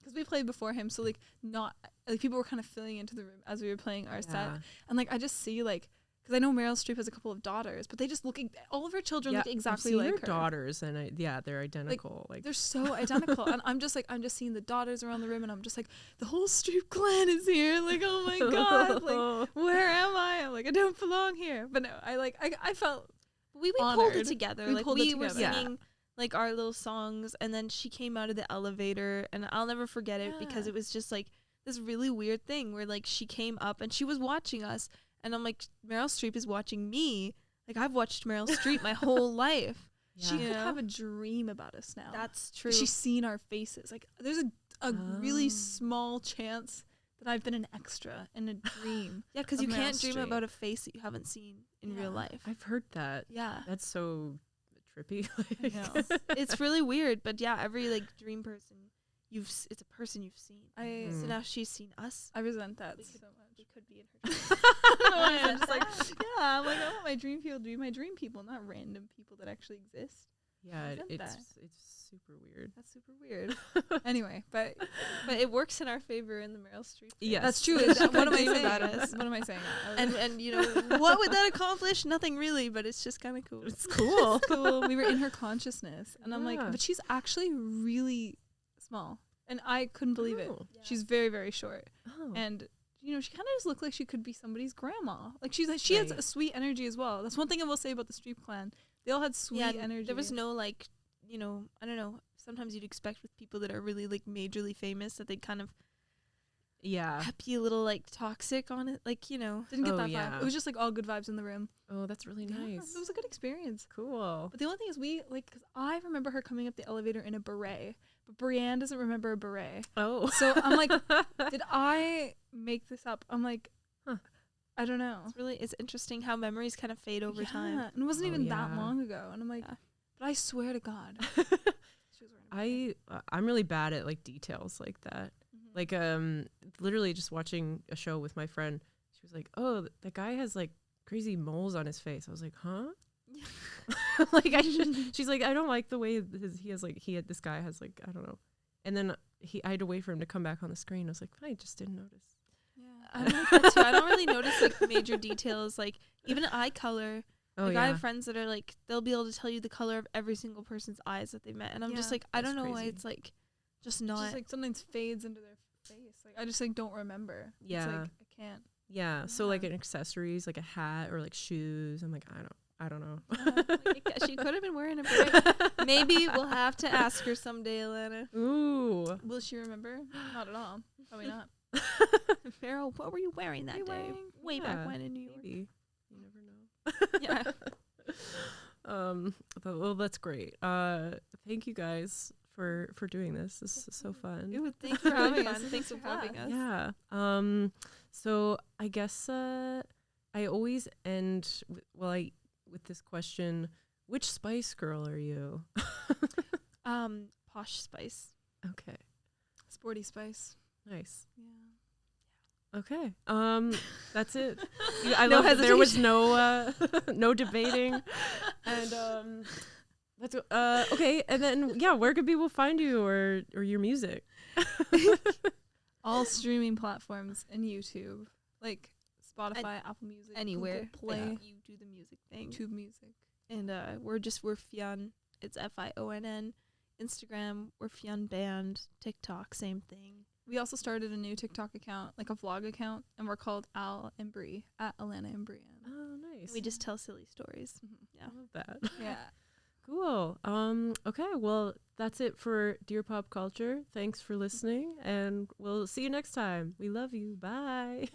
because we played before him, so like not like people were kind of filling into the room as we were playing our set. And like I just see like, because I know Meryl Streep has a couple of daughters, but they just look, all of her children look exactly like her daughters, and they're identical. Like they're so identical. And I'm just seeing the daughters around the room, and I'm just like, the whole Streep clan is here. Like, oh my God, like where am I? I'm like, I don't belong here. But no, I felt we pulled it together. We were singing like our little songs, and then she came out of the elevator, and I'll never forget it because it was just like this really weird thing where like she came up and she was watching us. And I'm like, Meryl Streep is watching me. Like, I've watched Meryl Streep my whole life. Yeah. She could have a dream about us now. That's true. She's seen our faces. Like, there's a really small chance that I've been an extra in a dream. Yeah, because you can't dream about a face that you haven't seen in real life. I've heard that. Yeah. That's so trippy. I know. It's really weird, but yeah, every like dream person, it's a person you've seen. So now she's seen us. I resent that so much. We could be in her dream. I'm just like, I'm like, I want my dream people to be my dream people, not random people that actually exist. Yeah, it's super weird. That's super weird. Anyway, but it works in our favor in the Meryl Streep. Yeah, that's true. What am I saying about us? What am I saying? And you know, what would that accomplish? Nothing really, but it's just kind of cool. It's cool. It's cool. We were in her consciousness, and I'm like, but she's actually really small, and I couldn't believe it. Yeah. She's very, very short, and you know, she kind of just looked like she could be somebody's grandma. Like she has a sweet energy as well. That's one thing I will say about the Streep clan. They all had sweet energy. There was no like, you know, I don't know. Sometimes you'd expect with people that are really like majorly famous that they'd kind of be a little like toxic on it. Like, you know, didn't get that vibe. It was just like all good vibes in the room. Oh, that's really nice. It was a good experience. Cool. But the only thing is because I remember her coming up the elevator in a beret. But Brianne doesn't remember a beret. Oh. So I'm like, did I make this up? I'm like, I don't know. It's interesting how memories kind of fade over time. And it wasn't even that long ago. And I'm like, but I swear to God. I'm really bad at like details like that. Like literally just watching a show with my friend. She was like, oh, that guy has like crazy moles on his face. I was like, huh? Like she's like, I don't like the way this guy has like, I don't know. And then I had to wait for him to come back on the screen. I was like, I just didn't notice. Yeah, I like that too. I don't really notice like major details, like even eye color. Like I have friends that are like, they'll be able to tell you the color of every single person's eyes that they met, and I'm just like, I don't know why it's like just not. Just like something fades into their face. Like I just like don't remember. Yeah, it's like I can't. Yeah, so like accessories, like a hat or like shoes. I'm like, I don't know. She could have been wearing a beret. Maybe we'll have to ask her someday, Alanna. Ooh. Will she remember? Not at all. Probably not. Farrell, what were you wearing that day? Way back when in New York. Maybe. You never know. Well, that's great. Thank you guys for doing this. This is so fun. Thanks for having us. Thanks for having us. Yeah. So I guess I always end with this question: which Spice Girl are you? Posh Spice. Okay. Sporty Spice. Nice. Yeah. Okay. That's it. I love that there was no debating. And let's go. Okay, and then where could people find you or your music? All streaming platforms and YouTube, like Spotify, Apple Music, anywhere. Google Play. You do the music thing. YouTube Music. And we're Fionn. It's Fionn. Instagram, we're Fionn Band. TikTok, same thing. We also started a new TikTok account, like a vlog account, and we're called Al and Brie, at Alanna and Brianne. Oh, nice. We just tell silly stories. I love that. Yeah. Cool. Okay, well, that's it for Dear Pop Culture. Thanks for listening, and we'll see you next time. We love you. Bye.